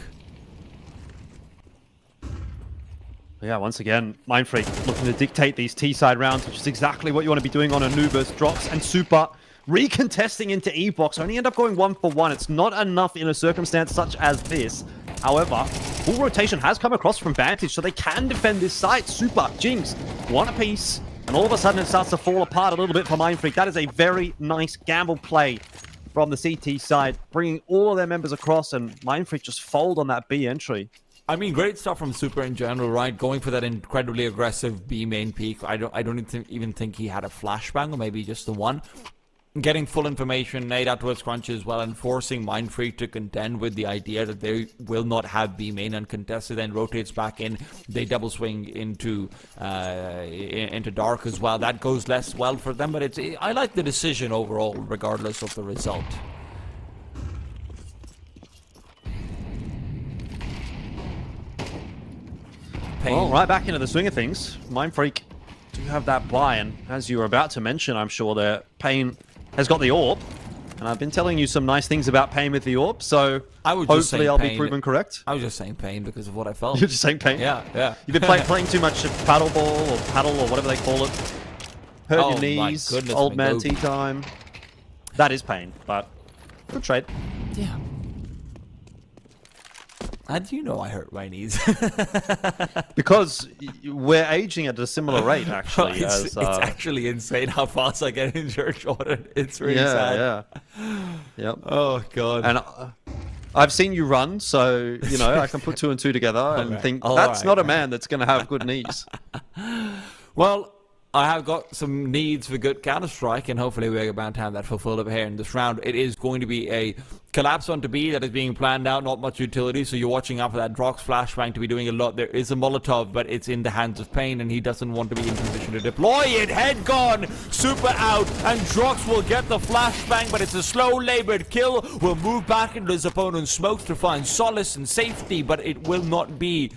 Yeah, once again, Mindfreak looking to dictate these T-side rounds, which is exactly what you want to be doing on Anubis. Drox and Super recontesting into E-Box. Only end up going 1 for 1. It's not enough in a circumstance such as this. However, full rotation has come across from Vantage, so they can defend this site. Super, Jinx, 1 apiece. And all of a sudden it starts to fall apart a little bit for Mindfreak. That is a very nice gamble play from the CT side, bringing all of their members across, and Mindfreak just fold on that B entry. I mean, great stuff from Super in general, right? Going for that incredibly aggressive B main peak. I don't even think he had a flashbang, or maybe just the one. Getting full information, nade out towards Crunch as well, and forcing Mindfreak to contend with the idea that they will not have B main uncontested, then rotates back in. They double swing into Dark as well. That goes less well for them, but I like the decision overall, regardless of the result. Pain. Well, right back into the swing of things. Mindfreak do have that buy, and as you were about to mention, I'm sure their Pain has got the orb. And I've been telling you some nice things about Pain with the orb, so hopefully I'll be proven correct. I was just saying Pain because of what I felt. You're just saying Pain? Yeah. You've been playing too much paddleball or paddle or whatever they call it. Hurt your knees, goodness, old man tea time. That is Pain, but good trade. Yeah. How do you know I hurt my knees? Because we're aging at a similar rate, actually. It's actually insane how fast I get injured, Jordan. It's really sad. Yeah. Yep. Oh, God. And I've seen you run, so, I can put 2 and 2 together and think, that's not a man that's going to have good knees. Well, I have got some needs for good Counter-Strike, and hopefully we're about to have that fulfilled over here in this round. It is going to be a collapse onto B that is being planned out, not much utility, so you're watching out for that Drox flashbang to be doing a lot. There is a Molotov, but it's in the hands of Pain, and he doesn't want to be in position to deploy it. Head gone, Super out, and Drox will get the flashbang, but it's a slow-labored kill. Will move back into his opponent's smokes to find solace and safety, but it will not be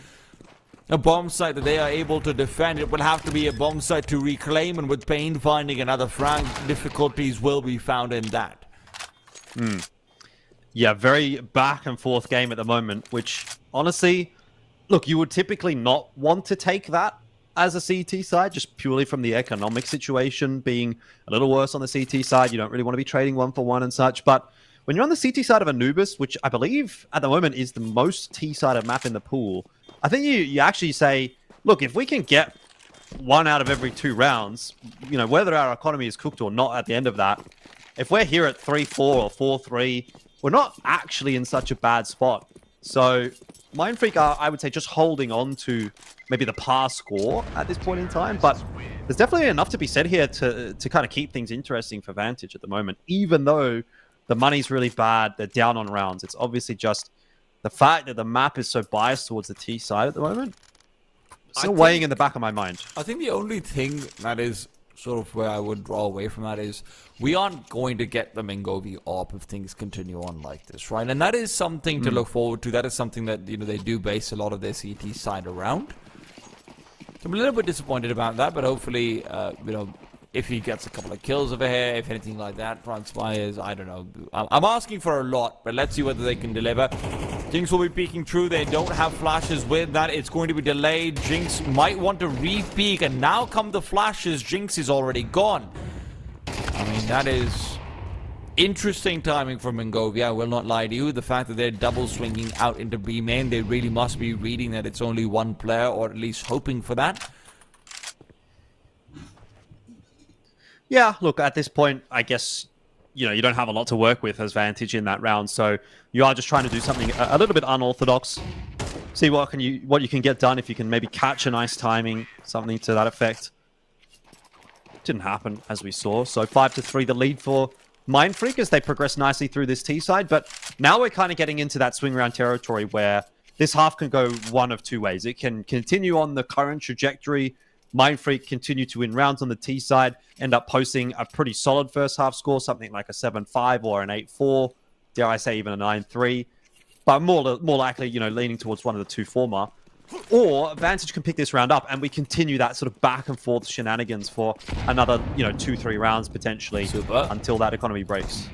a bomb site that they are able to defend. It will have to be a bomb site to reclaim, and with Pain finding another frag, difficulties will be found in that. Yeah, very back and forth game at the moment, which honestly, look, you would typically not want to take that as a CT side, just purely from the economic situation being a little worse on the CT side. You don't really want to be trading 1-for-1 and such, but when you're on the CT side of Anubis, which I believe at the moment is the most T-sided map in the pool, I think you actually say, look, if we can get 1 out of every 2 rounds, you know, whether our economy is cooked or not at the end of that, if we're here at 3-4 or 4-3, we're not actually in such a bad spot. So Mindfreak are, I would say, just holding on to maybe the par score at this point in time, but there's definitely enough to be said here to kind of keep things interesting for Vantage at the moment, even though the money's really bad, they're down on rounds. It's obviously just the fact that the map is so biased towards the T side at the moment, still weighing in the back of my mind. I think the only thing that is sort of where I would draw away from that is we aren't going to get the Mingovi op if things continue on like this, right? And that is something to look forward to. That is something that, you know, they do base a lot of their CT side around. So I'm a little bit disappointed about that, but hopefully, you know, if he gets a couple of kills over here, if anything like that transpires, I don't know. I'm asking for a lot, but let's see whether they can deliver. Jinx will be peeking through. They don't have flashes with that. It's going to be delayed. Jinx might want to re-peek, and now come the flashes. Jinx is already gone. I mean, that is interesting timing for Mingovia. I will not lie to you. The fact that they're double swinging out into B main, they really must be reading that it's only one player, or at least hoping for that. Yeah, look, at this point, I guess, you know, you don't have a lot to work with as Vantage in that round, so you are just trying to do something a little bit unorthodox. See what you can get done, if you can maybe catch a nice timing, something to that effect. Didn't happen, as we saw. So 5-3 the lead for Mindfreak as they progress nicely through this T side, but now we're kind of getting into that swing round territory where this half can go one of 2 ways. It can continue on the current trajectory, Mindfreak continue to win rounds on the T side, end up posting a pretty solid first half score, something like a 7-5 or an 8-4, dare I say even a 9-3, but more likely, you know, leaning towards one of the 2 former. Or Vantage can pick this round up and we continue that sort of back and forth shenanigans for another, you know, 2-3 rounds potentially. Super. Until that economy breaks.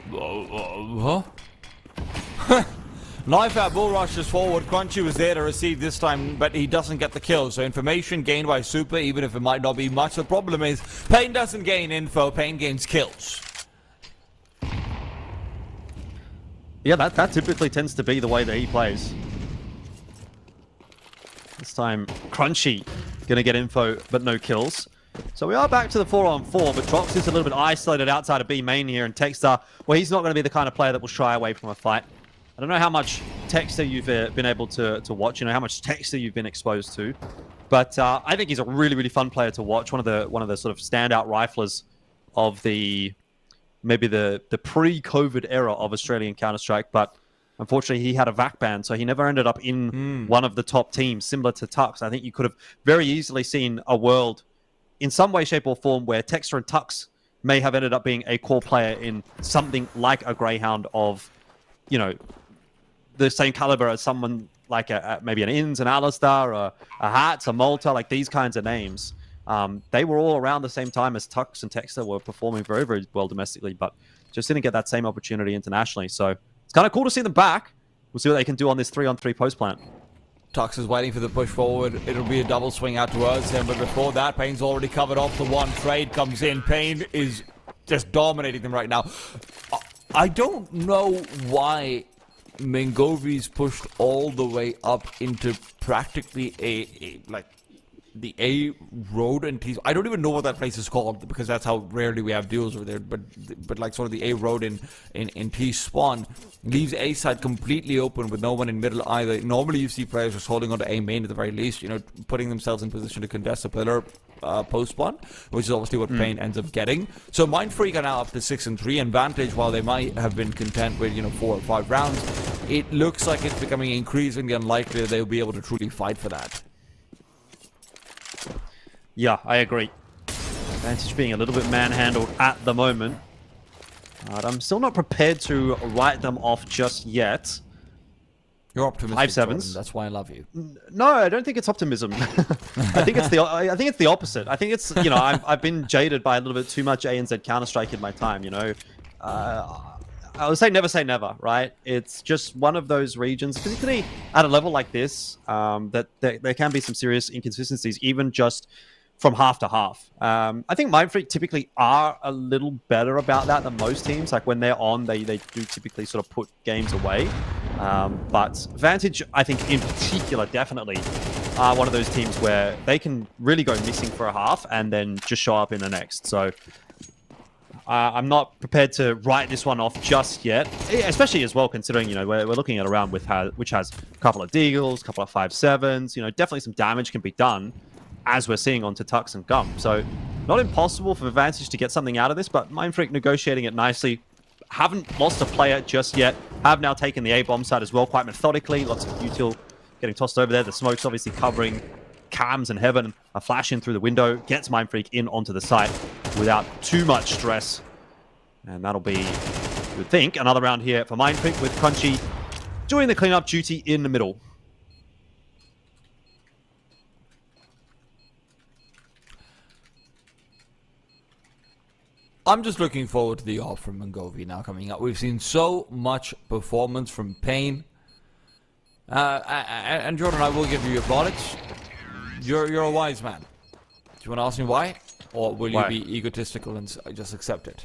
Knife out, Bull rushes forward. Crunchy was there to receive this time, but he doesn't get the kill. So information gained by Super, even if it might not be much. The problem is, Pain doesn't gain info, Pain gains kills. Yeah, that typically tends to be the way that he plays. This time, Crunchy gonna get info, but no kills. So we are back to the 4-on-4, but Drox is a little bit isolated outside of B main here, and Texter, well, he's not going to be the kind of player that will shy away from a fight. I don't know how much Texter you've been able to watch, you know, how much Texter you've been exposed to, but I think he's a really, really fun player to watch. One of the sort of standout riflers of maybe the pre-COVID era of Australian Counter-Strike, but unfortunately he had a VAC ban, so he never ended up in one of the top teams, similar to Tux. I think you could have very easily seen a world in some way, shape, or form where Texter and Tux may have ended up being a core player in something like a Greyhound of, you know, the same caliber as someone like maybe an Inns, an Alistar, or a Hats, a Malta, like these kinds of names. They were all around the same time as Tux and Texter were performing very, very well domestically, but just didn't get that same opportunity internationally. So it's kind of cool to see them back. We'll see what they can do on this 3-on-3 post plant. Tux is waiting for the push forward. It'll be a double swing out towards him, but before that, Pain's already covered off the one. Trade comes in. Pain is just dominating them right now. I don't know why Mingovi's pushed all the way up into practically the A road and T. I don't even know what that place is called because that's how rarely we have duels over there. But like sort of the A road in T spawn leaves A side completely open with no one in middle either. Normally you see players just holding on to A main at the very least, you know, putting themselves in position to contest the pillar. post-spawn, which is obviously what Pain ends up getting. So Mindfreak are now up to 6-3, and Vantage, while they might have been content with 4 or 5 rounds, it looks like it's becoming increasingly unlikely that they'll be able to truly fight for that. Yeah, I agree. Vantage being a little bit manhandled at the moment. But I'm still not prepared to write them off just yet. You're optimistic, 5 sevens. Jordan. That's why I love you. No, I don't think it's optimism. I think it's the opposite. I think it's I've been jaded by a little bit too much ANZ Counter-Strike in my time. I would say never, right? It's just one of those regions, particularly at a level like this, that there can be some serious inconsistencies, even just from half to half. I think Mindfreak typically are a little better about that than most teams. Like when they're on, they do typically sort of put games away. But Vantage, I think in particular, definitely are one of those teams where they can really go missing for a half and then just show up in the next. So I'm not prepared to write this one off just yet, especially as well considering, we're looking at a round which has a couple of deagles, a couple of 5-7s, definitely some damage can be done, as we're seeing onto Tux and Gum. So not impossible for Vantage to get something out of this, but Mindfreak negotiating it nicely. Haven't lost a player just yet. Have now taken the A-bomb side as well, quite methodically. Lots of util getting tossed over there. The smoke's obviously covering Cams and Heaven. A flash in through the window gets Mindfreak in onto the site without too much stress. And that'll be, you would think, another round here for Mindfreak with Crunchy doing the cleanup duty in the middle. I'm just looking forward to the off from Mongovi now coming up. We've seen so much performance from Pain. And Jordan, I will give you your plaudits. You're a wise man. Do you want to ask me why? Or will you be egotistical and just accept it?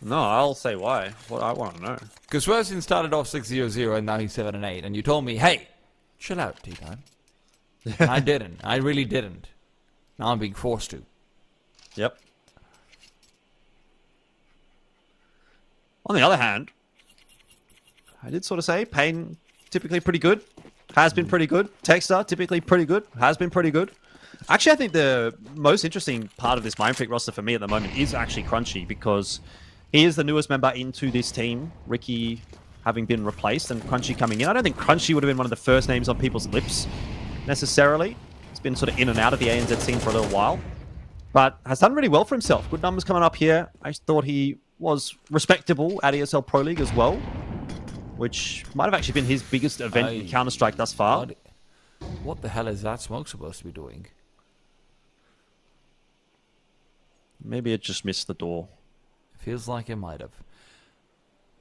No, I'll say why. What I want to know. Because Swersin started off 6-0-0 and now he's 7-8. And you told me, hey, chill out, T-Time. I didn't. I really didn't. Now I'm being forced to. Yep. On the other hand, I did sort of say Pain typically pretty good, has been pretty good. Texter typically pretty good, has been pretty good. Actually, I think the most interesting part of this Mindfreak roster for me at the moment is actually Crunchy, because he is the newest member into this team, Ricky having been replaced and Crunchy coming in. I don't think Crunchy would have been one of the first names on people's lips necessarily. He's been sort of in and out of the ANZ scene for a little while, but has done really well for himself. Good numbers coming up here. I thought he was respectable at ESL Pro League as well, which might have actually been his biggest event in Counter-Strike thus far. What the hell is that smoke supposed to be doing? Maybe it just missed the door. Feels like it might have.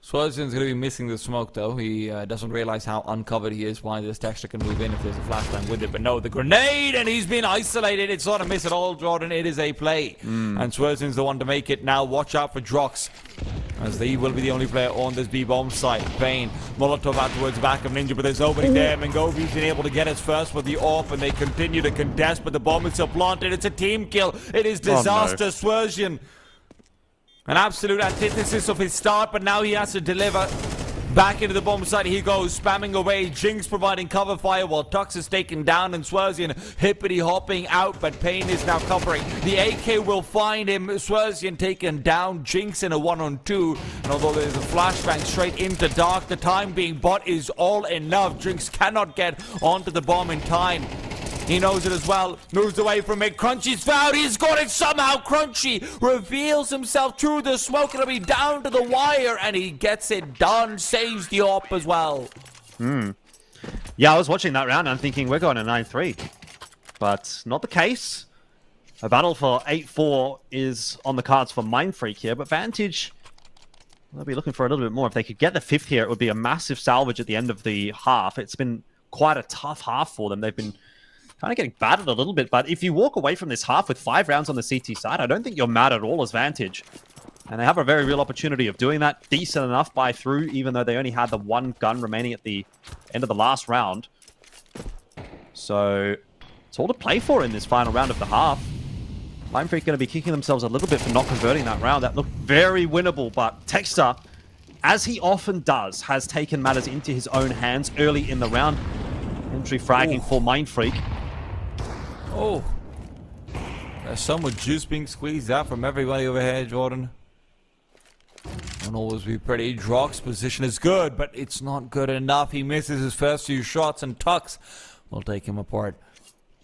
Swerzin's going to be missing the smoke, though. He doesn't realize how uncovered he is, why this Texture can move in if there's a flashbang with it. But no, the grenade, and he's been isolated. It's not a miss at all, Jordan. It is a play. And Swerzin's the one to make it. Now watch out for Drox, as he will be the only player on this B-bomb site. Pain, Molotov out towards back of Ninja, but there's nobody there. Mangovi's been able to get us first with the AWP, and they continue to contest, but the bomb is still planted. It's a team kill. It is disaster. Sverzin, an absolute antithesis of his start, but now he has to deliver. Back into the bomb site he goes, spamming away. Jinx providing cover fire while Tux is taken down, and Swerzian hippity hopping out, but Pain is now covering. The AK will find him. Swerzian taken down. Jinx in a 1-on-2, and although there's a flashbang straight into Dark, the time being bought is all enough. Jinx cannot get onto the bomb in time. He knows it as well. Moves away from it. Crunchy's found. He's got it somehow. Crunchy reveals himself through the smoke. It'll be down to the wire, and he gets it done. Saves the AWP as well. Yeah, I was watching that round and I'm thinking we're going to 9-3. But not the case. A battle for 8-4 is on the cards for Mindfreak here, but Vantage, they'll be looking for a little bit more. If they could get the 5th here, it would be a massive salvage at the end of the half. It's been quite a tough half for them. They've been kind of getting battered a little bit, but if you walk away from this half with 5 rounds on the CT side, I don't think you're mad at all as Vantage. And they have a very real opportunity of doing that. Decent enough by through, even though they only had the 1 gun remaining at the end of the last round. So it's all to play for in this final round of the half. Mindfreak going to be kicking themselves a little bit for not converting that round. That looked very winnable, but Texter, as he often does, has taken matters into his own hands early in the round. Entry fragging for Mindfreak. Oh. There's so much juice being squeezed out from everybody over here, Jordan. Won't always be pretty. Drock's position is good, but it's not good enough. He misses his first few shots, and Tux will take him apart.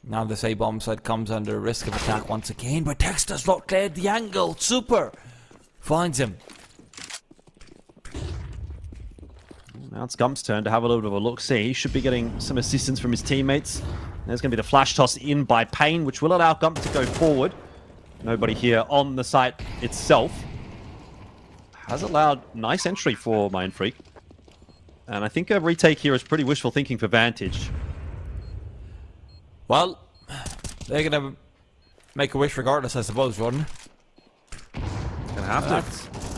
Now this A-bomb side comes under risk of attack once again, but Tex does not clear the angle. Super finds him. Now it's Gump's turn to have a little bit of a look-see. He should be getting some assistance from his teammates. There's going to be the flash toss in by Payne, which will allow Gump to go forward. Nobody here on the site itself. Has allowed nice entry for Mindfreak. And I think a retake here is pretty wishful thinking for Vantage. Well, they're going to make a wish regardless, I suppose, Jordan. Gonna have to.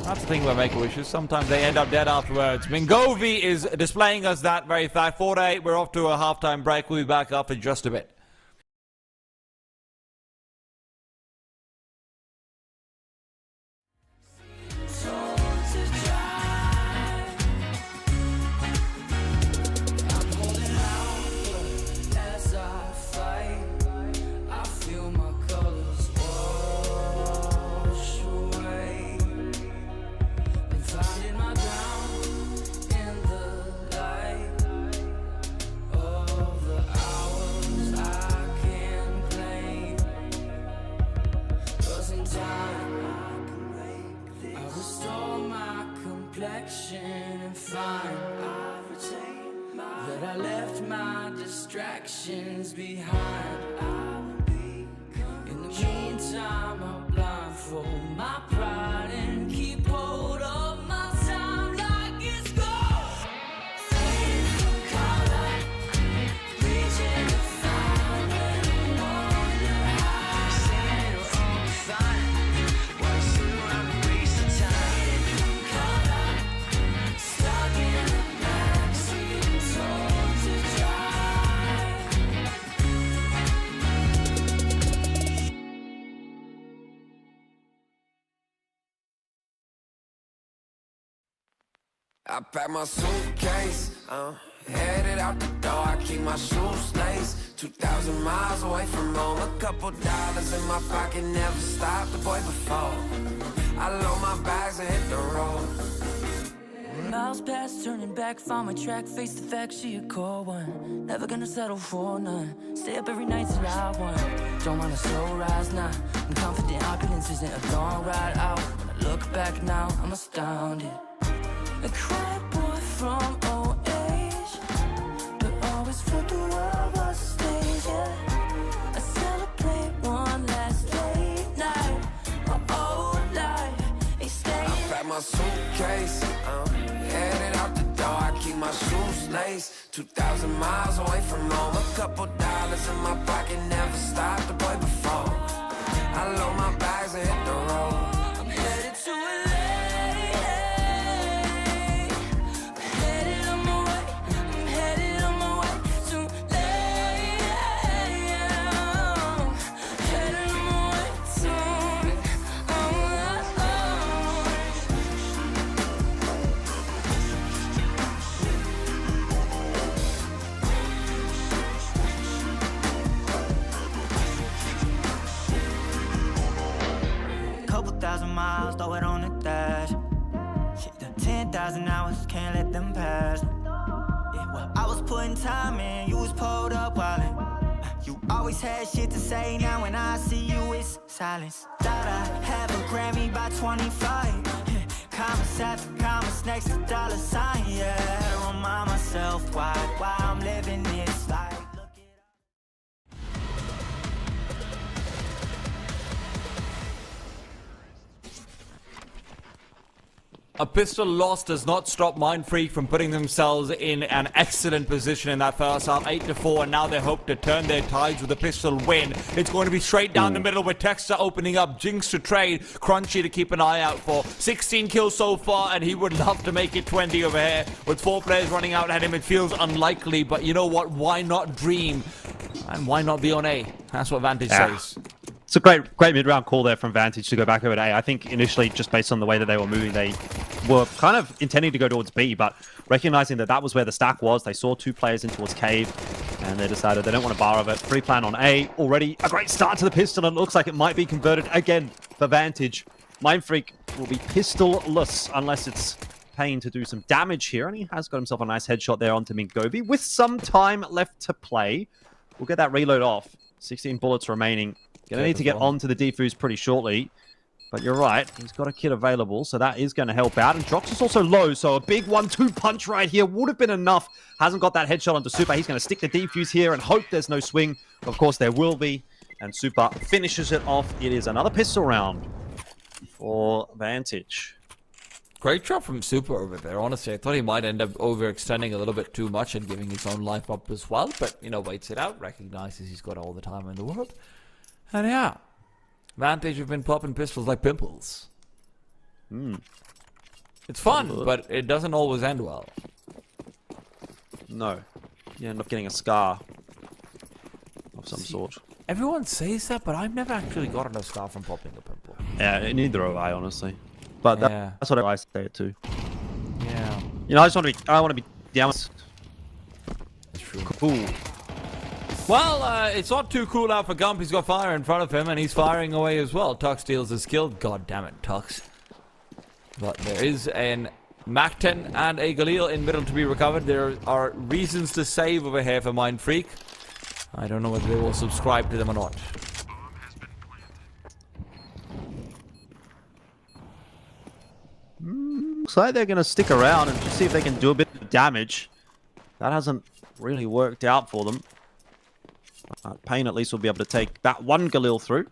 That's the thing about make-a-wishes. Sometimes they end up dead afterwards. Mingovi is displaying us that very fact. 4-8, we're off to a halftime break. We'll be back after just a bit. And find that I left my distractions behind. In the meantime, I'll blindfold my pride and keep hold of my time like it's gold. Faithful color, reaching to find when I wonder how. Say it'll all be fine. What's the right waste of time? I pack my suitcase, headed out the door. I keep my shoes laced. 2,000 miles away from home. A couple dollars in my pocket, never stopped the boy before. I load my bags and hit the road. Miles past, turning back, found my track, face the fact, she a cold one. Never gonna settle for none. Stay up every night till I won. Don't want a slow rise now. I'm confident opulence isn't a long ride out. When I look back now, I'm astounded. A quiet boy from old age, but always felt the world was a stage, yeah. I celebrate one last late night. My old life ain't staying. I pack my suitcase, headed out the door. I keep my shoes laced. 2,000 miles away from home. A couple dollars in my pocket, never stopped the boy before. I load my bags and hit the road. I'm headed to LA. Miles, throw it on the dash. Shit, the 10,000 hours, can't let them pass. Yeah, well, I was putting time in, you was pulled up wildin'. You always had shit to say, now when I see you, it's silence. Thought I'd have a Grammy by 25. Commas after commas next to dollar sign, yeah. To remind myself why I'm living this life. A pistol loss does not stop Mindfreak from putting themselves in an excellent position in that first half, 8-4, and now they hope to turn their tides with a pistol win. It's going to be straight down the middle with Texter opening up, Jinx to trade, Crunchy to keep an eye out for. 16 kills so far, and he would love to make it 20 over here. With 4 players running out at him, it feels unlikely, but you know what? Why not dream? And why not be on A? That's what Vantage says. It's a great mid-round call there from Vantage to go back over to A. I think initially, just based on the way that they were moving, they were kind of intending to go towards B, but recognizing that that was where the stack was, they saw 2 players in towards Cave, And they decided they don't want a bar of it. Free plan on A. Already a great start to the pistol. And it looks like it might be converted again for Vantage. Mindfreak will be pistol-less unless it's paying to do some damage here. And he has got himself a nice headshot there onto Mingovi. With some time left to play, we'll get that reload off. 16 bullets remaining. Gonna need to get onto the defuse pretty shortly. But you're right, he's got a kit available, so that is going to help out. And Drox is also low, so a big 1-2 punch right here would have been enough. Hasn't got that headshot onto Super. He's going to stick the defuse here and hope there's no swing. Of course, there will be. And Super finishes it off. It is another pistol round for Vantage. Great job from Super over there. Honestly, I thought he might end up overextending a little bit too much and giving his own life up as well. But, you know, waits it out, recognizes he's got all the time in the world. And yeah. Vantage have been popping pistols like pimples. It's fun, but it doesn't always end well. No. You end up getting a scar of some sort. Everyone says that, but I've never actually gotten a scar from popping a pimple. Yeah, neither have I, honestly. But that's what I say it too. Yeah. You know, I want to be down. That's true. Cool. Well, it's not too cool out for Gump. He's got fire in front of him, and he's firing away as well. Tux steals his kill. God damn it, Tux. But there is an Mac-10 and a Galil in middle to be recovered. There are reasons to save over here for Mindfreak. I don't know whether they will subscribe to them or not. Looks like they're going to stick around and just see if they can do a bit of damage. That hasn't really worked out for them. Payne at least will be able to take that one Galil through.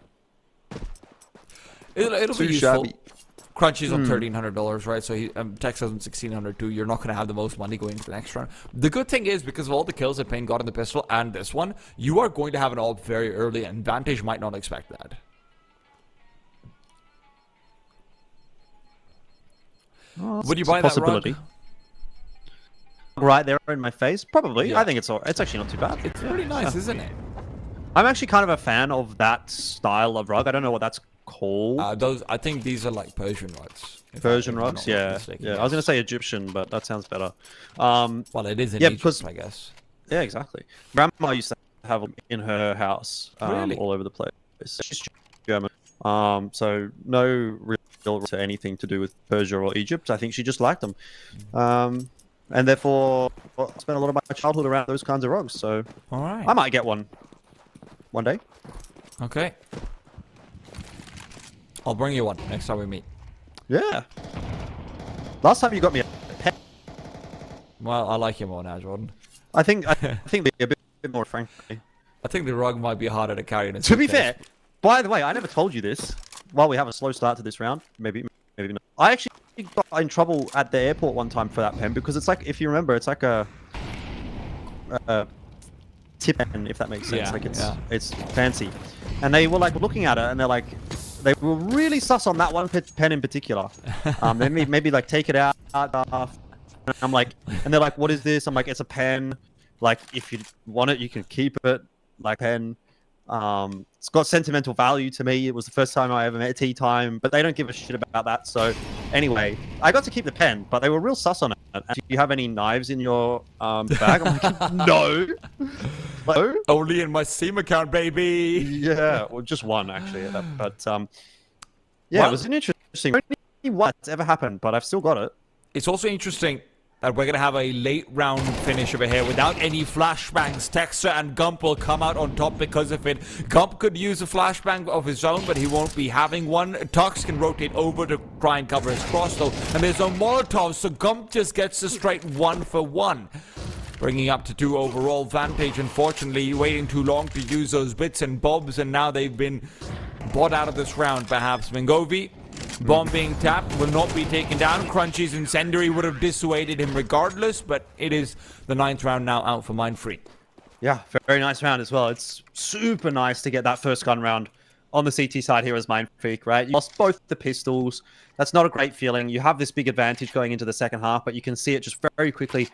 It'll be useful. Crunchy's on $1,300, right? So Tex has on $1,600 too. You're not going to have the most money going into the next round. The good thing is, because of all the kills that Payne got in the pistol and this one, you are going to have an AWP very early, and Vantage might not expect that. Oh, would you buy that rug? Right there in my face? Probably. Yeah. I think it's actually not too bad. It's pretty nice, isn't it? I'm actually kind of a fan of that style of rug. I don't know what that's called. I think these are like Persian rugs. Persian rugs, yeah. I was going to say Egyptian, but that sounds better. Well, it is in Egypt, because, I guess. Yeah, exactly. Grandma used to have them in her house Really? all over the place. She's German. So no real to anything to do with Persia or Egypt. I think she just liked them. And therefore, I spent a lot of my childhood around those kinds of rugs. So All right. I might get one day. Okay. I'll bring you one next time we meet. Yeah. Last time you got me a pet. Well, I like you more now, Jordan. I think be a bit more frankly. I think the rug might be harder to carry in a To be suitcase. fair, by the way, I never told you this. While we have a slow start to this round, maybe not. I actually got in trouble at the airport one time for that pen because it's like, if you remember, it's like a tip pen, if that makes sense. Yeah, like yeah. it's fancy, and they were like looking at it and they're like, they were really sus on that one pen in particular. They maybe like take it out. And I'm like, and they're like, what is this? I'm like, it's a pen. Like, if you want it, you can keep it. Like, pen. It's got sentimental value to me. It was the first time I ever met Tea Time, but they don't give a shit about that. So anyway, I got to keep the pen, but they were real sus on it. Do you have any knives in your bag? I'm like, no. No. Only in my Steam account, baby. Yeah, well, just one actually. But yeah, it was an interesting. Only one that's ever happened, but I've still got it. It's also interesting that we're going to have a late round finish over here without any flashbangs. Texter and Gump will come out on top because of it. Gump could use a flashbang of his own, but he won't be having one. Tux can rotate over to try and cover his cross, though. And there's no Molotov, so Gump just gets a straight 1-for-1. Bringing up to 2 overall. Vantage, unfortunately, waiting too long to use those bits and bobs, and now they've been bought out of this round, perhaps. Mingovi, bomb being tapped, will not be taken down. Crunchy's incendiary would have dissuaded him regardless, but it is the 9th round now out for Mindfreak. Yeah, very nice round as well. It's super nice to get that first gun round on the CT side here as Mindfreak, right? You lost both the pistols. That's not a great feeling. You have this big advantage going into the second half, but you can see it just very quickly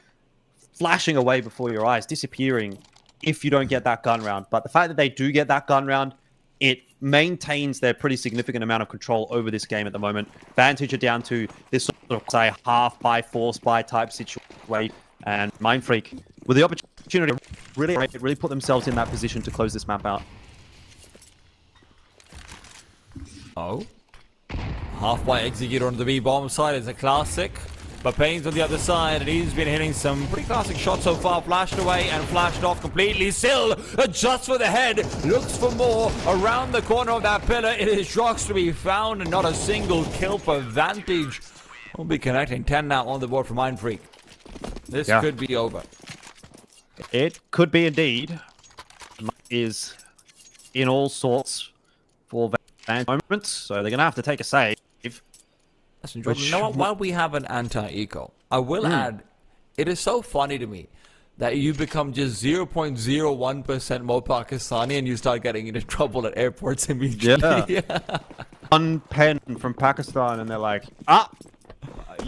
flashing away before your eyes, disappearing if you don't get that gun round. But the fact that they do get that gun round, it maintains their pretty significant amount of control over this game at the moment. Vantage are down to this sort of, say, half by force by type situation, and Mindfreak with the opportunity to really put themselves in that position to close this map out. Oh. Halfway executed on the B-bomb side is a classic. But Payne's on the other side, and he's been hitting some pretty classic shots so far. Flashed away and flashed off completely. Still, just for the head. Looks for more around the corner of that pillar. It is Shocks to be found, and not a single kill for Vantage. We'll be connecting 10 now on the board for Mindfreak. This could be over. It could be indeed. Is in all sorts for Vantage moments, so they're going to have to take a save. Listen, Jordan, you know what? While we have an anti-eco, I will add, it is so funny to me that you become just 0.01% more Pakistani and you start getting into trouble at airports immediately. Yeah. One pen from Pakistan and they're like,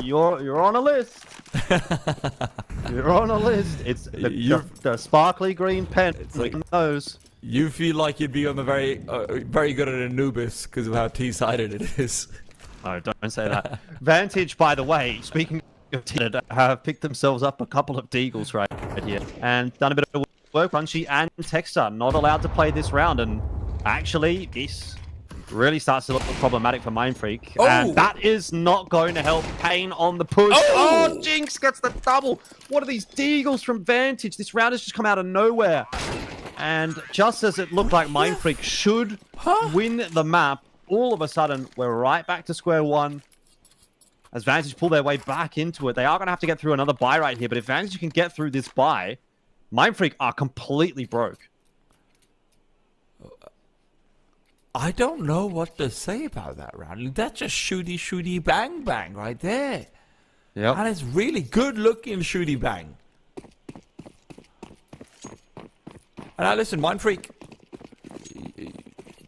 you're on a list. You're on a list. It's the sparkly green pen. It's like those. You feel like you'd be on the very good at Anubis because of how T-sided it is. No, don't say that. Vantage, by the way, speaking of T-sided, have picked themselves up a couple of deagles right here and done a bit of work. Crunchy and Texter not allowed to play this round, and actually this really starts to look problematic for Mindfreak. And that is not going to help Payne on the push. Oh, Jinx gets the double. What are these deagles from Vantage? This round has just come out of nowhere. And just as it looked like Mindfreak should win the map, all of a sudden, we're right back to square one. As Vantage pull their way back into it, they are going to have to get through another buy right here. But if Vantage can get through this buy, Mindfreak are completely broke. I don't know what to say about that round. That's just shooty bang bang right there. Yeah, and it's really good looking shooty bang. And now listen, Mindfreak,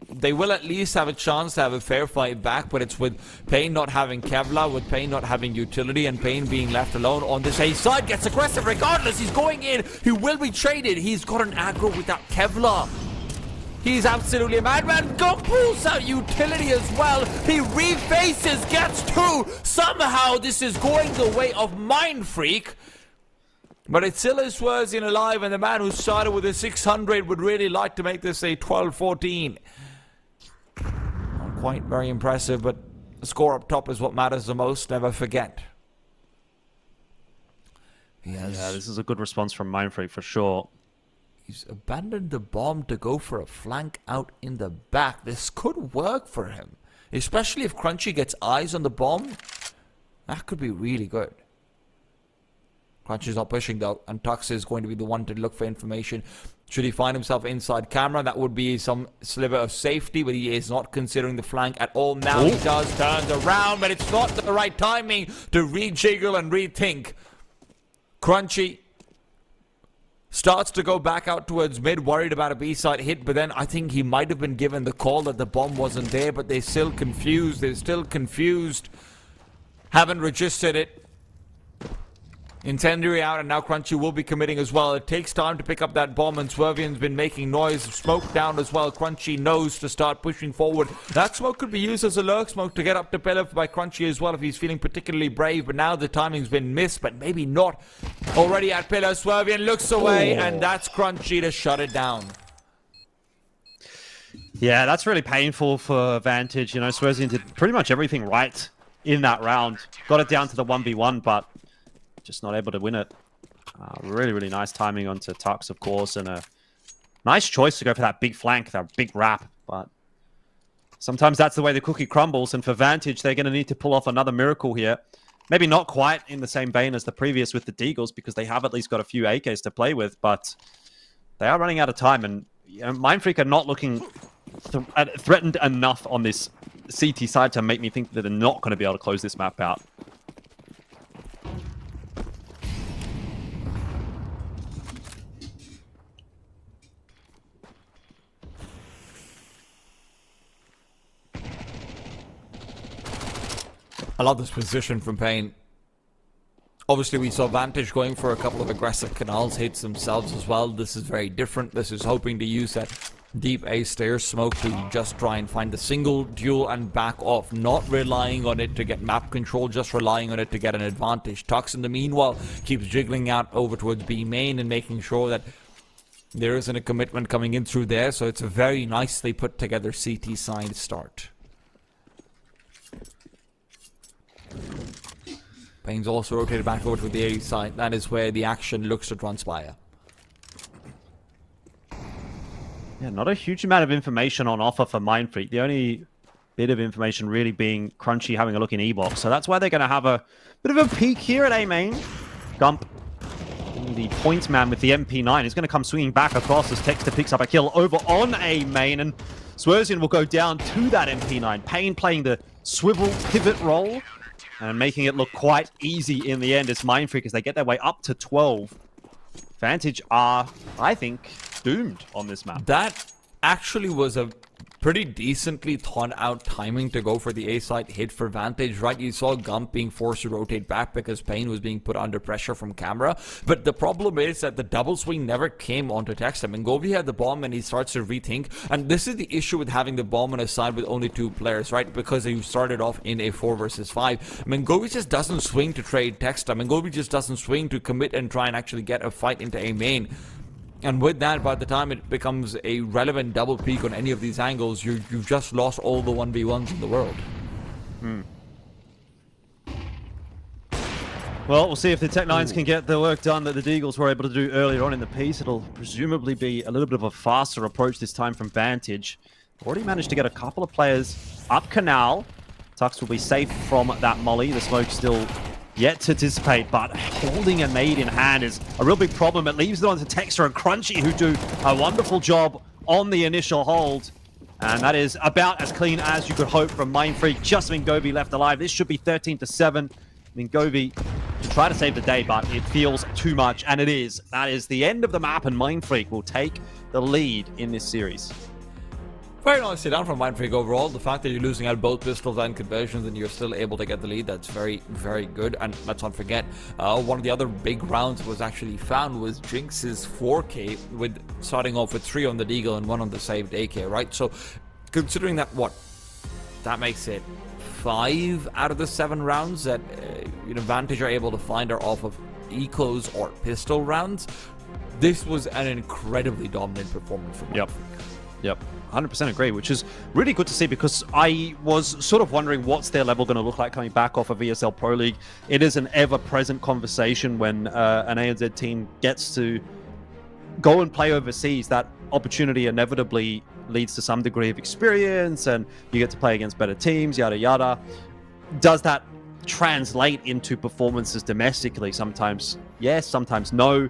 they will at least have a chance to have a fair fight back, but it's with Payne not having Kevlar, with Payne not having utility, and Payne being left alone on this A side. Gets aggressive regardless. He's going in. He will be traded. He's got an aggro without Kevlar. He's absolutely a madman. Go pulls out utility as well. He refaces, gets two. Somehow this is going the way of Mindfreak. But it still is Swerzian alive, and the man who started with a 600 would really like to make this a 12-14. Not quite very impressive, but the score up top is what matters the most. Never forget. Yeah, this is a good response from Mindfreak for sure. He's abandoned the bomb to go for a flank out in the back. This could work for him, especially if Crunchy gets eyes on the bomb. That could be really good. Crunchy's not pushing though, and Tux is going to be the one to look for information. Should he find himself inside camera, that would be some sliver of safety, but he is not considering the flank at all. Now he does, turns around, but it's not the right timing to rejiggle and rethink. Crunchy starts to go back out towards mid, worried about a B-side hit, but then I think he might have been given the call that the bomb wasn't there, but they're still confused. Haven't registered it. Incendiary out, and now Crunchy will be committing as well. It takes time to pick up that bomb, and Swervian's been making noise. Smoke down as well. Crunchy knows to start pushing forward. That smoke could be used as a lurk smoke to get up to pillar by Crunchy as well if he's feeling particularly brave, but now the timing's been missed, but maybe not. Already at pillar, Swervian looks away, and that's Crunchy to shut it down. Yeah, that's really painful for Vantage. You know, Swervian did pretty much everything right in that round. Got it down to the 1v1, but just not able to win it. Really, really nice timing onto Tux, of course, and a nice choice to go for that big flank, that big wrap. But sometimes that's the way the cookie crumbles, and for Vantage, they're going to need to pull off another miracle here. Maybe not quite in the same vein as the previous with the Deagles, because they have at least got a few AKs to play with, but they are running out of time, and you know, Mindfreak are not looking threatened enough on this CT side to make me think that they're not going to be able to close this map out. I love this position from Payne. Obviously, we saw Vantage going for a couple of aggressive canals, hits themselves as well. This is very different. This is hoping to use that deep A stair smoke to just try and find the single duel and back off. Not relying on it to get map control, just relying on it to get an advantage. Tux, in the meanwhile, keeps jiggling out over towards B main and making sure that There isn't a commitment coming in through there, so it's a very nicely put together CT side start. Payne's also rotated back over to the A side. That is where the action looks to transpire. Yeah, not a huge amount of information on offer for Mindfreak. The only bit of information really being Crunchy having a look in E-Box. So that's why they're going to have a bit of a peek here at A main. Gump, the point man with the MP9, is going to come swinging back across as Texter picks up a kill over on A main. And Swerzian will go down to that MP9. Payne playing the swivel pivot role and making it look quite easy in the end as Mindfreak as they get their way up to 12. Vantage are, I think, doomed on this map. That actually was a pretty decently thought out timing to go for the A side hit for Vantage, right? You saw Gump being forced to rotate back because Payne was being put under pressure from camera. But the problem is that the double swing never came onto Texter. Mingovi had the bomb and he starts to rethink. And this is the issue with having the bomb on a side with only 2 players, right? Because you started off in a 4 versus 5. Mingovi just doesn't swing to trade Texter. Mingovi just doesn't swing to commit and try and actually get a fight into A main. And with that, by the time it becomes a relevant double peak on any of these angles, you've just lost all the 1v1s in the world. Well, we'll see if the Tech9s can get the work done that the Deagles were able to do earlier on in the piece. It'll presumably be a little bit of a faster approach this time from Vantage. Already managed to get a couple of players up canal. Tux will be safe from that molly. The smoke still yet to dissipate, but holding a nade in hand is a real big problem. It leaves it on to Texter and Crunchy, who do a wonderful job on the initial hold. And that is about as clean as you could hope from Mindfreak. Just Mingovi left alive. This should be 13-7. Mingovi to try to save the day, but it feels too much, and it is. That is the end of the map, and Mindfreak will take the lead in this series. Very nicely done from Mindfreak overall. The fact that you're losing out both pistols and conversions and you're still able to get the lead, that's very, very good. And let's not forget, one of the other big rounds that was actually found was Jinx's 4K, with starting off with 3 on the Deagle and 1 on the saved AK, right? So considering that, that makes it 5 out of the 7 rounds that Vantage are able to find are off of ecos or pistol rounds. This was an incredibly dominant performance from Mindfreak. Yep, 100% agree, which is really good to see, because I was sort of wondering what's their level going to look like coming back off of ESL Pro League. It is an ever-present conversation when an ANZ team gets to go and play overseas. That opportunity inevitably leads to some degree of experience, and you get to play against better teams, yada yada. Does that translate into performances domestically? Sometimes yes, sometimes no.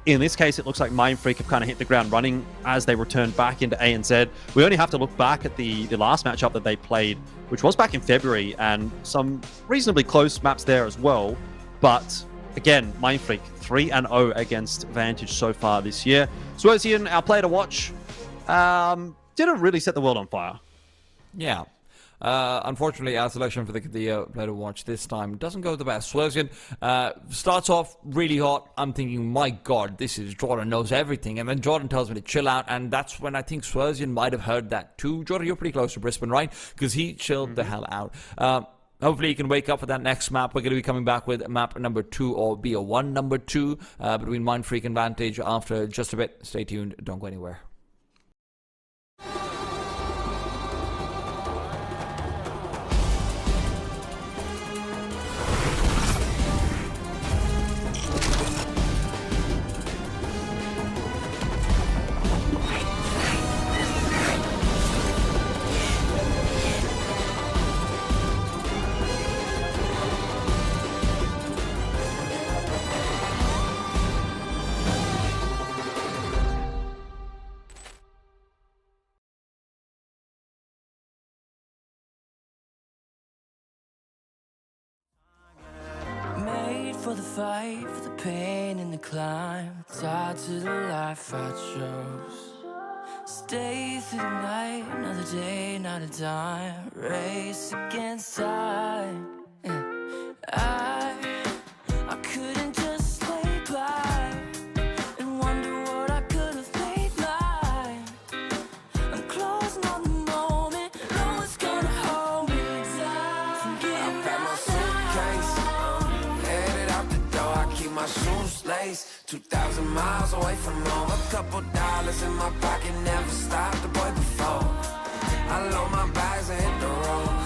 In this case, it looks like Mindfreak have kind of hit the ground running as they return back into ANZ. We only have to look back at the last matchup that they played, which was back in February, and some reasonably close maps there as well. But again, Mindfreak 3-0 against Vantage so far this year. Swerzian, our player to watch, didn't really set the world on fire. Yeah. Unfortunately, our selection for the player to watch this time doesn't go the best. Swerzian starts off really hot. I'm thinking, my God, this is Jordan knows everything. And then Jordan tells me to chill out. And that's when I think Swerzian might have heard that too. Jordan, you're pretty close to Brisbane, right? Because he chilled the hell out. Hopefully he can wake up for that next map. We're going to be coming back with map number 2 or BO1 number 2 between Mindfreak and Vantage after just a bit. Stay tuned. Don't go anywhere. For the fight, for the pain and the climb, tied to the life I chose. Stay through the night, another day, not a dime. Race against time. I couldn't just lay by and wonder what I could have made mine. I'm closing on the moment, no one's gonna hold me down. I pack my suitcase, headed out the door. I keep my my shoes laced. 2,000 miles away from home. A couple dollars in my pocket, never stopped the boy before. I load my bags and hit the road.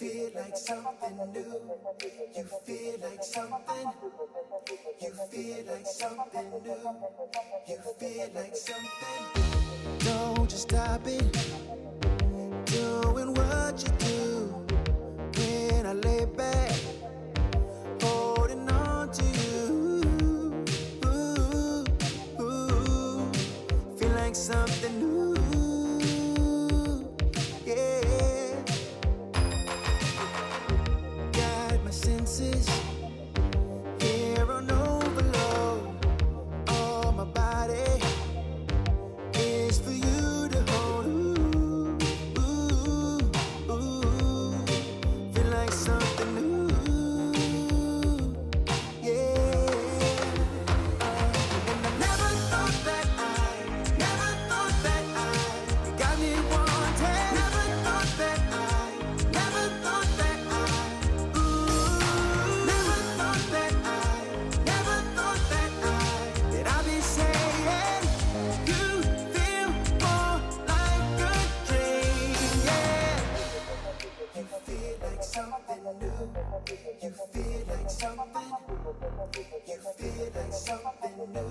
feel like something new. You feel like something. You feel like something new. You feel like something. Don't just stop it. Doing what you do. When I lay back, holding on to you. Ooh, ooh, feel like something new. Yeah. Got my senses here on overload. All my body is for you to hold. Ooh, ooh, ooh, feel like something new. Yeah. And I never thought that you got me wanting. Never thought that ooh, never thought that I'd be saying you feel more like a dream. Yeah. You feel like something new. You feel like something. You feel like something new.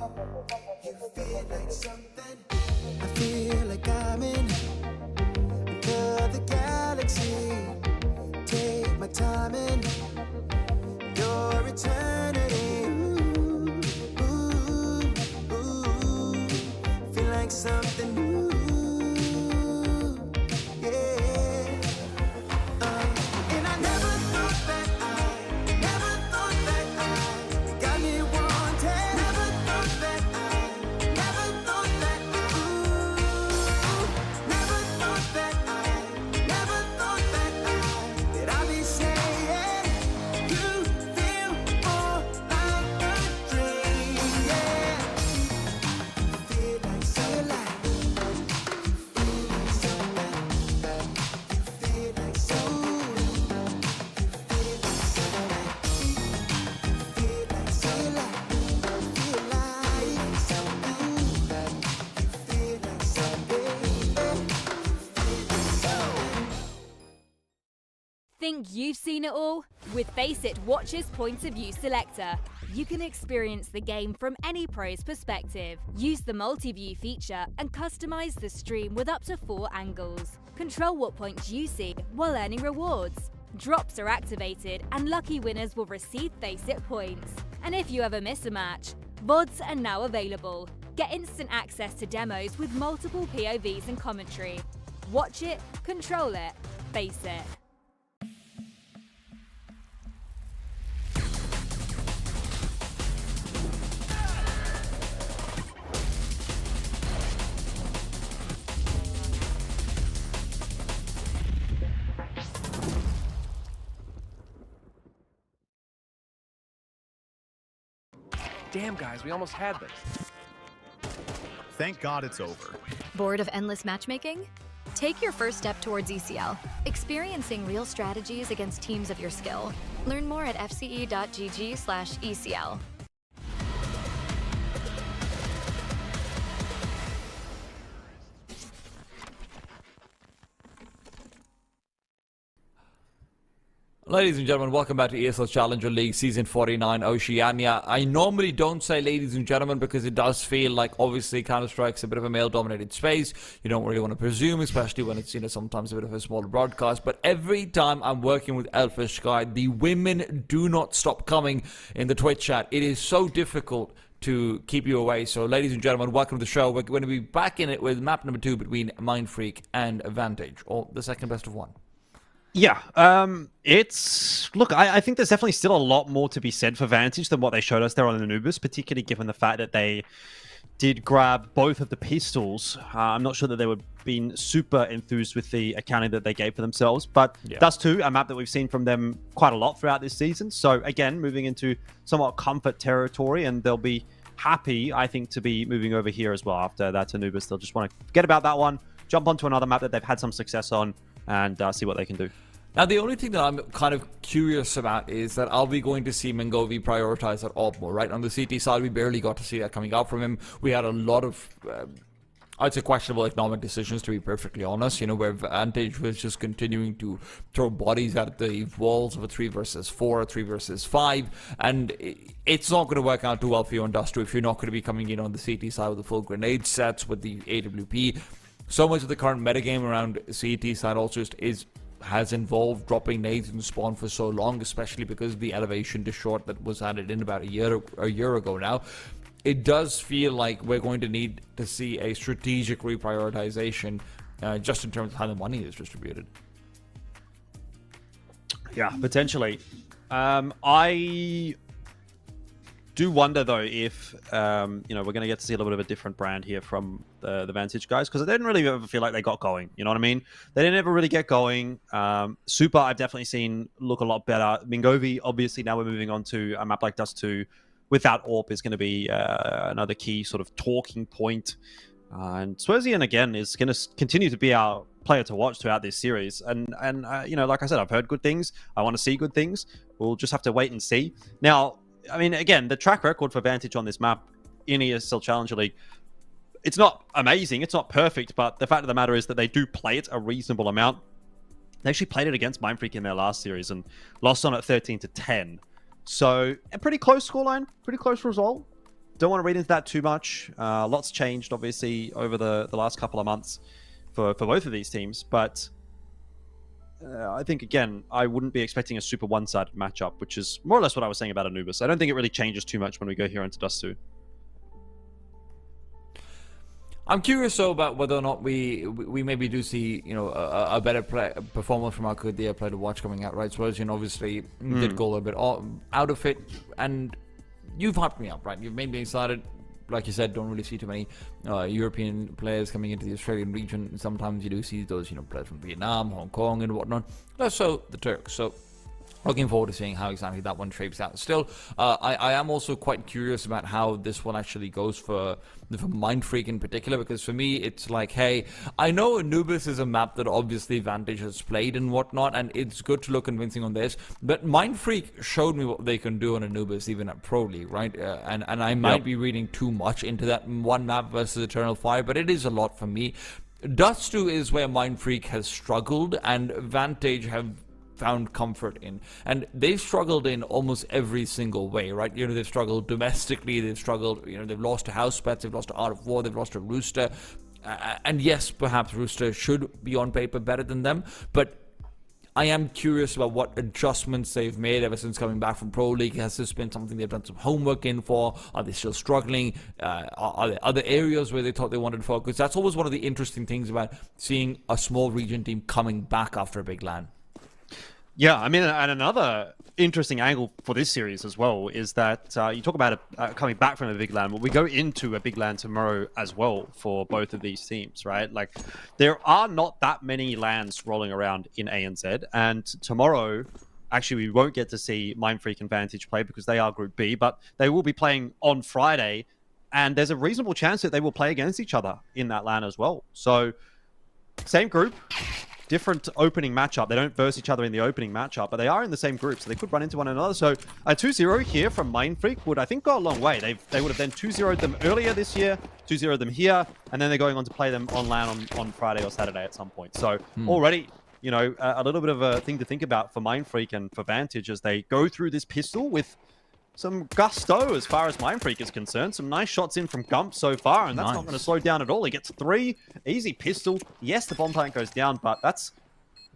You feel like something. I feel like I'm in another galaxy. Take my time in your eternity. Ooh, ooh, ooh, feel like something new. Yeah. And I never thought that you got me wanting. Never thought that ooh, never thought that I'd be saying you feel more like a dream. Yeah. Feel like something. You feel like something. You feel like something. Think you've seen it all? With Faceit Watch's Point of View Selector, you can experience the game from any pro's perspective. Use the multi-view feature and customize the stream with up to 4 angles. Control what points you see while earning rewards. Drops are activated and lucky winners will receive Faceit points. And if you ever miss a match, VODs are now available. Get instant access to demos with multiple POVs and commentary. Watch it, control it, Faceit. Damn, guys, we almost had this. Thank God it's over. Bored of endless matchmaking? Take your first step towards ECL, experiencing real strategies against teams of your skill. Learn more at fce.gg/ECL. Ladies and gentlemen, welcome back to ESL Challenger League Season 49 Oceania. I normally don't say ladies and gentlemen because it does feel like obviously Counter-Strike's a bit of a male-dominated space. You don't really want to presume, especially when it's, sometimes a bit of a smaller broadcast. But every time I'm working with Elfish Sky, the women do not stop coming in the Twitch chat. It is so difficult to keep you away. So ladies and gentlemen, welcome to the show. We're going to be back in it with map number 2 between Mindfreak and Vantage, or the second best of one. Yeah, look, I think there's definitely still a lot more to be said for Vantage than what they showed us there on Anubis, particularly given the fact that they did grab both of the pistols. I'm not sure that they would have been super enthused with the accounting that they gave for themselves, but Dust 2, a map that we've seen from them quite a lot throughout this season. So again, moving into somewhat comfort territory, and they'll be happy, I think, to be moving over here as well after that Anubis. They'll just want to forget about that one, jump onto another map that they've had some success on, and see what they can do. Now, the only thing that I'm kind of curious about is that are we going to see Mengovi prioritize that AWP more, right? On the CT side, we barely got to see that coming out from him. We had a lot of I'd say questionable economic decisions, to be perfectly honest, where Vantage was just continuing to throw bodies at the walls of a 3 versus 4, a 3 versus 5, and it's not going to work out too well for you on Dust 2 if you're not going to be coming in on the CT side with the full grenade sets, with the AWP. So much of the current metagame around CT side also has involved dropping nades in spawn for so long, especially because of the elevation to short that was added in about a year ago now. It does feel like we're going to need to see a strategic reprioritization just in terms of how the money is distributed. Yeah, potentially. I do wonder, though, if we're going to get to see a little bit of a different brand here from the Vantage guys, because I didn't really ever feel like they got going. You know what I mean? They didn't ever really get going. Super, I've definitely seen look a lot better. Mingovi, obviously, now we're moving on to a map like Dust 2. Without AWP is going to be another key sort of talking point. And Swerzian, again, is going to continue to be our player to watch throughout this series. And like I said, I've heard good things. I want to see good things. We'll just have to wait and see. Now, I mean, again, the track record for Vantage on this map in ESL Challenger League, it's not amazing. It's not perfect. But the fact of the matter is that they do play it a reasonable amount. They actually played it against Mindfreak in their last series and lost on it 13-10. So, a pretty close scoreline, pretty close result. Don't want to read into that too much. Lots changed, obviously, over the last couple of months for both of these teams. But I think, again, I wouldn't be expecting a super one-sided matchup, which is more or less what I was saying about Anubis. I don't think it really changes too much when we go here into Dust 2. I'm curious, though, about whether or not we maybe do see, a better performance from our Korea player to watch coming out, right? Swerzian obviously did go a little bit out of it, and you've hyped me up, right? You've made me excited. Like you said, don't really see too many European players coming into the Australian region. Sometimes you do see those, players from Vietnam, Hong Kong, and whatnot. Less so the Turks. So looking forward to seeing how exactly that one shapes out. Still, I am also quite curious about how this one actually goes for Mindfreak in particular, because for me, it's like, hey, I know Anubis is a map that obviously Vantage has played and whatnot, and it's good to look convincing on this, but Mindfreak showed me what they can do on Anubis, even at Pro League, right? And I might be reading too much into that one map versus Eternal Fire, but it is a lot for me. Dust 2 is where Mindfreak has struggled, and Vantage have found comfort in, and they've struggled in almost every single way, right? They've struggled domestically, they've struggled, they've lost to House Pets, they've lost to Art of War, they've lost to Rooster, and yes, perhaps Rooster should be on paper better than them, but I am curious about what adjustments they've made ever since coming back from Pro League. Has this been something they've done some homework in for? Are they still struggling? Are there other areas where they thought they wanted to focus? That's always one of the interesting things about seeing a small region team coming back after a big LAN. Yeah, I mean, and another interesting angle for this series as well is that you talk about coming back from a big LAN. Well, we go into a big LAN tomorrow as well for both of these teams, right? Like, there are not that many LANs rolling around in ANZ, and tomorrow, actually, we won't get to see Mindfreak and Vantage play because they are Group B, but they will be playing on Friday, and there's a reasonable chance that they will play against each other in that LAN as well. So, same group. Different opening matchup. They don't verse each other in the opening matchup, but they are in the same group, so they could run into one another. So a 2-0 here from Mindfreak would, I think, go a long way. They would have then 2-0'd them earlier this year, 2-0'd them here, and then they're going on to play them on LAN on Friday or Saturday at some point. So already, a little bit of a thing to think about for Mindfreak and for Vantage as they go through this pistol with some gusto as far as Mindfreak is concerned. Some nice shots in from Gump so far, and that's not going to slow down at all. He gets 3. Easy pistol. Yes, the bomb plant goes down, but that's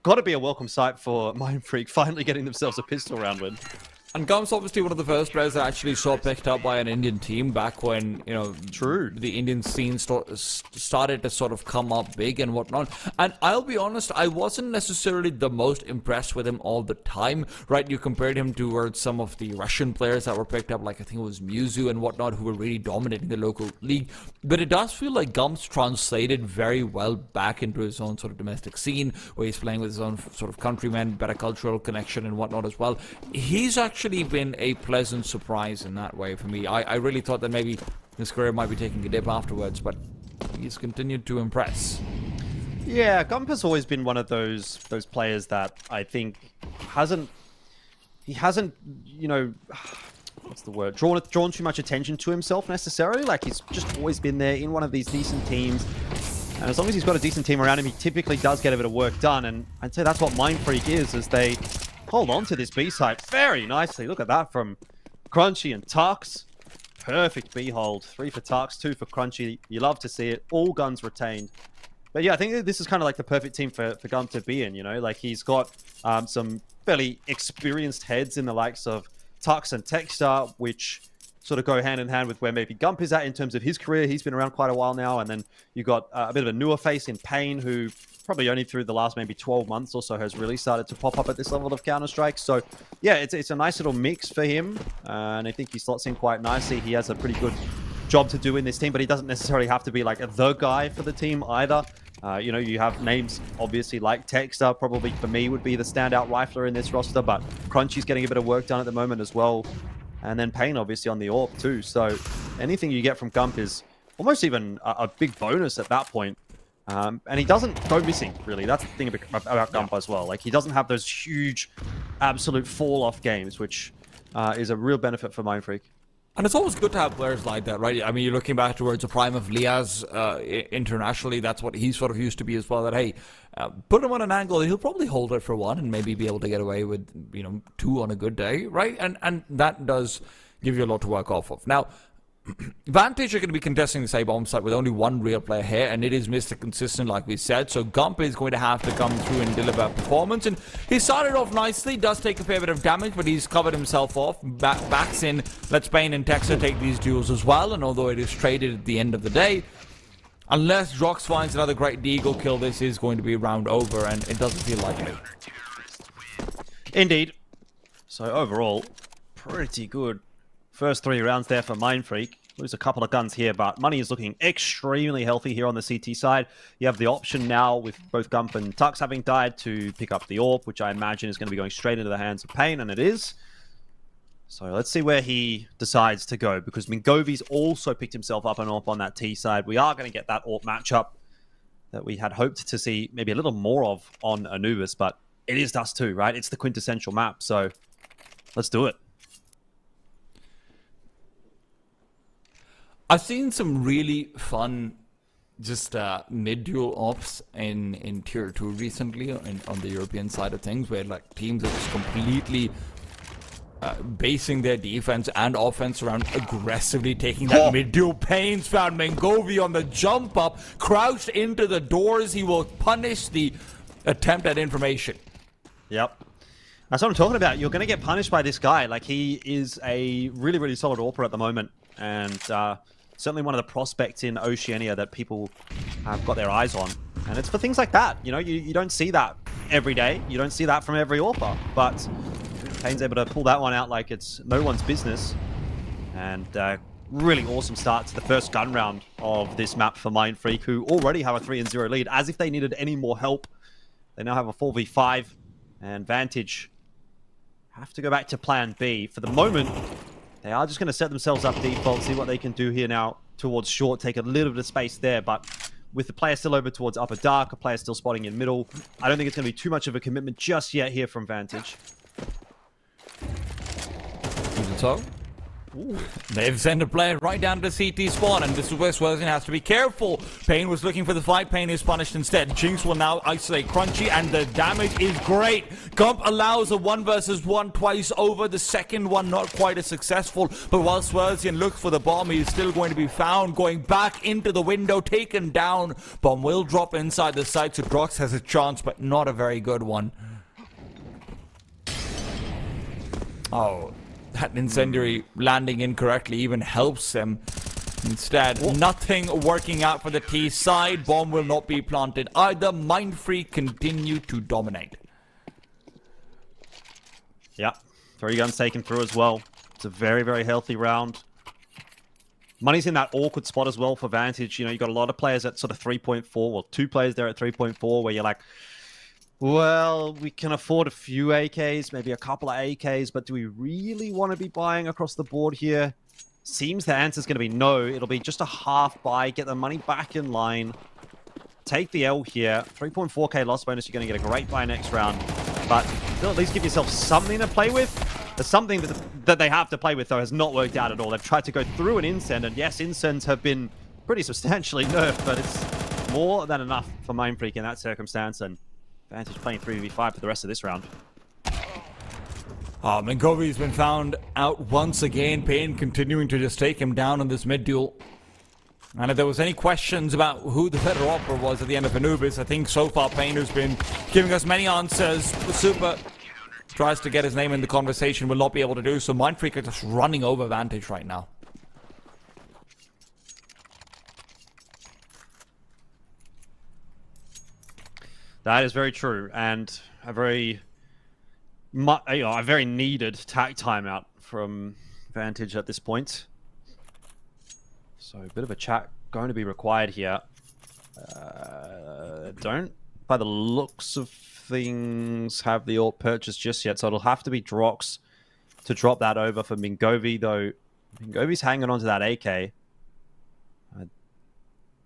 got to be a welcome sight for Mindfreak finally getting themselves a pistol round win. And Gump's obviously one of the first players that actually saw picked up by an Indian team back when, the Indian scene started to sort of come up big and whatnot. And I'll be honest, I wasn't necessarily the most impressed with him all the time, right? You compared him towards some of the Russian players that were picked up, like I think it was Muzu and whatnot, who were really dominating the local league. But it does feel like Gump's translated very well back into his own sort of domestic scene, where he's playing with his own sort of countrymen, better cultural connection and whatnot as well. He's actually been a pleasant surprise in that way for me. I really thought that maybe his career might be taking a dip afterwards, but he's continued to impress. Yeah, Gump has always been one of those players that I think hasn't what's the word, drawn too much attention to himself necessarily. Like, he's just always been there in one of these decent teams, And as long as he's got a decent team around him, he typically does get a bit of work done. And I'd say that's what Mindfreak is, as they hold on to this B site very nicely. Look at that from Crunchy and Tux. Perfect B hold. 3 for Tux, 2 for Crunchy. You love to see it. All guns retained. But yeah, I think this is kind of like the perfect team for Gump to be in, you know? Like, he's got some fairly experienced heads in the likes of Tux and Techstar, which sort of go hand in hand with where maybe Gump is at in terms of his career. He's been around quite a while now. And then you got a bit of a newer face in Pain, who probably only through the last maybe 12 months or so has really started to pop up at this level of Counter-Strike. So yeah, it's a nice little mix for him. And I think he slots in quite nicely. He has a pretty good job to do in this team, but he doesn't necessarily have to be like the guy for the team either. You know, you have names obviously like Techstar, probably for me would be the standout rifler in this roster, but Crunchy's getting a bit of work done at the moment as well. And then Pain obviously on the AWP too. So anything you get from Gump is almost even a big bonus at that point. And he doesn't go missing, really. That's the thing about Gump as well. Like, he doesn't have those huge, absolute fall-off games, which is a real benefit for Mindfreak. And it's always good to have players like that, right? I mean, you're looking back towards the prime of Liaz internationally. That's what he sort of used to be as well. That, hey, put him on an angle, he'll probably hold it for 1 and maybe be able to get away with, 2 on a good day, right? And that does give you a lot to work off of. Now, Vantage are going to be contesting the same bomb site with only 1 real player here, and it is Mr. Consistent, like we said. So Gump is going to have to come through and deliver performance. And he started off nicely, does take a fair bit of damage, but he's covered himself off. Backs in, lets Pain and Texas take these duels as well. And although it is traded at the end of the day, unless Drox finds another great Deagle kill, this is going to be round over, and it doesn't feel like it. Indeed. So overall, pretty good first 3 rounds there for Mindfreak. Lose a couple of guns here, but money is looking extremely healthy here on the CT side. You have the option now, with both Gump and Tux having died, to pick up the AWP, which I imagine is going to be going straight into the hands of Pain, and it is. So let's see where he decides to go, because Mingovi's also picked himself up an AWP on that T side. We are going to get that AWP matchup that we had hoped to see maybe a little more of on Anubis, but it is Dust 2, right? It's the quintessential map, so let's do it. I've seen some really fun just mid-duel ops in Tier 2 recently on the European side of things, where like teams are just completely basing their defense and offense around aggressively taking that mid-duel. Pains found Mengovi on the jump up, crouched into the doors. He will punish the attempt at information. Yep. That's what I'm talking about. You're going to get punished by this guy. Like, he is a really, really solid AWPer at the moment. And certainly one of the prospects in Oceania that people have got their eyes on. And it's for things like that. You know, you don't see that every day. You don't see that from every AWPer. But Pain's able to pull that one out like it's no one's business. And really awesome start to the first gun round of this map for Mindfreak, who already have a 3-0 lead. As if they needed any more help. They now have a 4v5. And Vantage have to go back to plan B. For the moment, they are just going to set themselves up default, see what they can do here now towards short, take a little bit of space there, but with the player still over towards upper dark, a player still spotting in middle, I don't think it's going to be too much of a commitment just yet here from Vantage. Even so, they've sent a player right down to CT spawn, and this is where Swerzian has to be careful. Pain was looking for the fight. Pain is punished instead. Jinx will now isolate Crunchy, and the damage is great. Gump allows a 1 versus 1 twice over. The second one not quite as successful, but while Swerzian looks for the bomb, he is still going to be found. Going back into the window, taken down. Bomb will drop inside the site, so Drox has a chance, but not a very good one. Oh, that incendiary landing incorrectly even helps them. Instead, nothing working out for the T side. Bomb will not be planted either. Mindfreak continue to dominate. Yeah, 3 guns taken through as well. It's a very, very healthy round. Money's in that awkward spot as well for Vantage. You know, you got a lot of players at sort of 3.4, well, 2 players there at 3.4, where you're like, well, we can afford a few AKs, maybe a couple of AKs, but do we really want to be buying across the board here? Seems the answer's going to be no. It'll be just a half buy, get the money back in line, take the L here. 3.4k loss bonus, you're going to get a great buy next round, but still at least give yourself something to play with. There's something that they have to play with, though, has not worked out at all. They've tried to go through an Incend, and yes, Incends have been pretty substantially nerfed, but it's More than enough for Mindfreak in that circumstance, and Vantage playing 3v5 for the rest of this round. Mingovi's been found out once again. Payne continuing to just take him down in this mid duel. And if there was any questions about who the better opera was at the end of Anubis, I think so far Payne has been giving us many answers. Super tries to get his name in the conversation, will not be able to do so. Mindfreak are just running over Vantage right now. That is very true, and a very needed tack timeout from Vantage at this point. So a bit of a chat going to be required here. Don't, by the looks of things, have the AWP purchased just yet, so it'll have to be Drox to drop that over for Mingovi, though Mingovi's hanging on to that AK.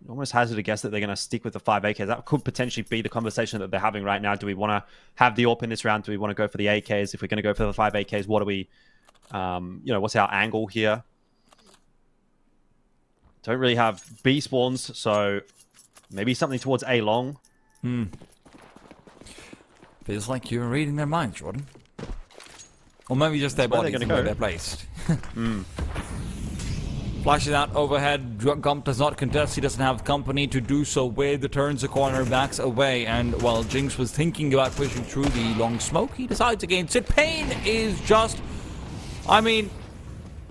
Almost hazard a guess that they're going to stick with the 5 AKs. That could potentially be the conversation that they're having right now. Do we want to have the AWP in this round? Do we want to go for the AKs? If we're going to go for the 5 AKs, what do we, what's our angle here? Don't really have B spawns, so maybe something towards A long. Feels like you're reading their minds, Jordan. Or maybe just their bodies and where they're placed. Flashes out overhead. Gump does not contest. He doesn't have company to do so with. Turns the corner, backs away. And while Jinx was thinking about pushing through the long smoke, he decides against it. Payne is just... I mean,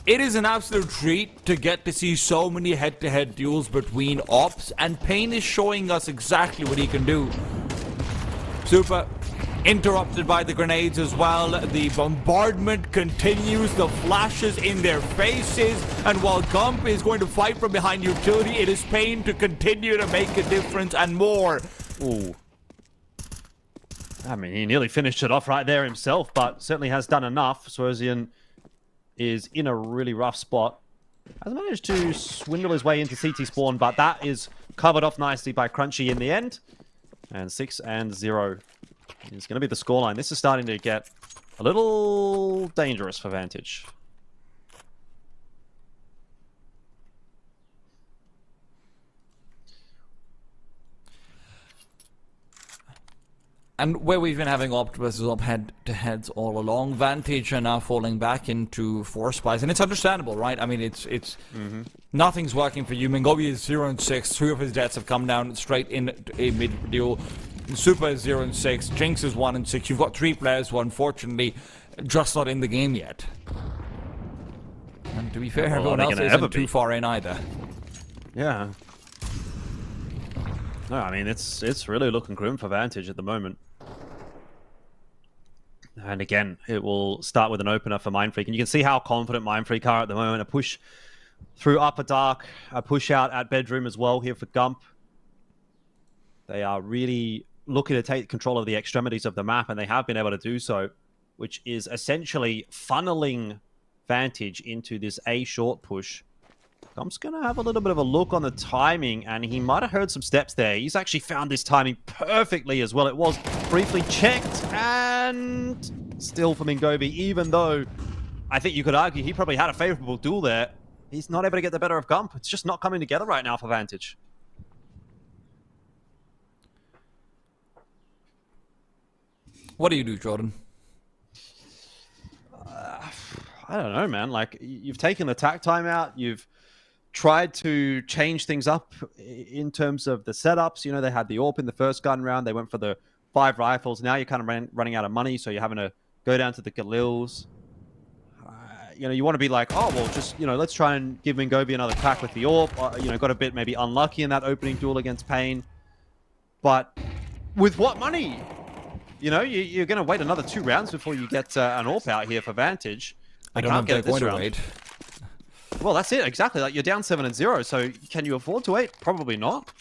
it is an absolute treat to get to see so many head-to-head duels between ops. And Payne is showing us exactly what he can do. Super interrupted by the grenades as well. The bombardment continues, the flashes in their faces, and while Gump is going to fight from behind utility, it is Payne to continue to make a difference and more. Ooh. I mean, he nearly finished it off right there himself, but certainly has done enough. Swerzian is in a really rough spot. Has managed to swindle his way into CT spawn, but that is covered off nicely by Crunchy in the end. And 6-0 is going to be the scoreline. This is starting to get a little dangerous for Vantage. And where we've been having Opt versus Op head-to-heads all along, Vantage are now falling back into 4 spies. And it's understandable, right? I mean, it's nothing's working for you. Mingovi is 0-6. 3 of his deaths have come down straight in a mid-duel. Super is 0-6. Jinx is 1-6. You've got 3 players who, unfortunately, just not in the game yet. And to be fair, everyone else isn't too far in either. Yeah. No, I mean, it's really looking grim for Vantage at the moment. And again, it will start with an opener for Mindfreak. And you can see how confident Mindfreak are at the moment. A push through Upper Dark, a push out at Bedroom as well here for Gump. They are really looking to take control of the extremities of the map, and they have been able to do so, which is essentially funneling Vantage into this A short push. Gump's going to have a little bit of a look on the timing, and he might have heard some steps there. He's actually found this timing perfectly as well. It was briefly checked, and still for Mingovi, even though I think you could argue he probably had a favorable duel there. He's not able to get the better of Gump. It's just not coming together right now for Vantage. What do you do, Jordan? I don't know, man. Like, you've taken the tack timeout. You've tried to change things up in terms of the setups. You know, they had the AWP in the first gun round. They went for the 5 rifles. Now you're kind of running out of money, so you're having to go down to the Galils. You know, you want to be like, oh, well, just, you know, let's try and give Mingovi another crack with the AWP. You know, got a bit maybe unlucky in that opening duel against Payne. But with what money? You know, you're going to wait another 2 rounds before you get an AWP out here for Vantage. I don't know if they're going to wait. Well, that's it, exactly. Like, you're down 7-0, so can you afford to wait? Probably not.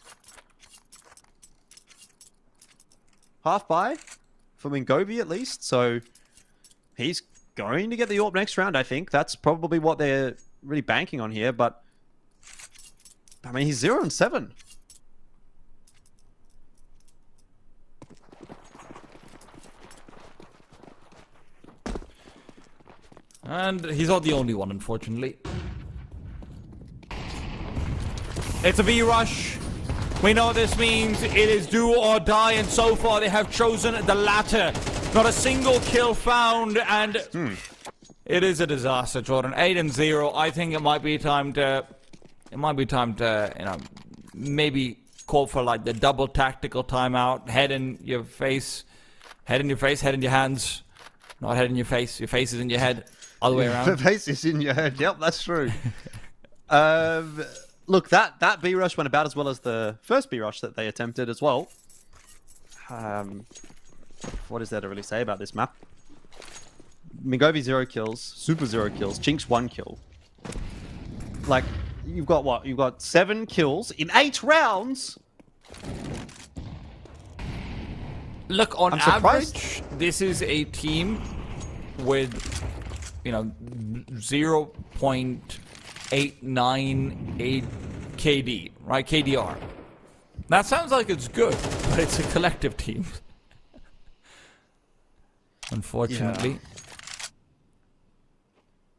Half buy for Mingovi at least, so he's going to get the AWP next round, I think. That's probably what they're really banking on here, but I mean, he's 0-7. And he's not the only one, unfortunately. It's a V-rush. We know this means it is do or die, and so far they have chosen the latter. Not a single kill found, and it is a disaster, Jordan. 8-0. I think it might be time to, maybe call for like the double tactical timeout. Head in your face, head in your hands. Not head in your face. Your face is in your head. Other way around. The face is in your head. Yep, that's true. Look, that B rush went about as well as the first B rush that they attempted as well. What is there to really say about this map? Mingovi 0 kills, Super 0 kills, Jinx 1 kill. Like, you've got what? You've got 7 kills in 8 rounds. Look, on average, this is a team with, 0.898 KD, right? KDR. That sounds like it's good, but it's a collective team. Unfortunately.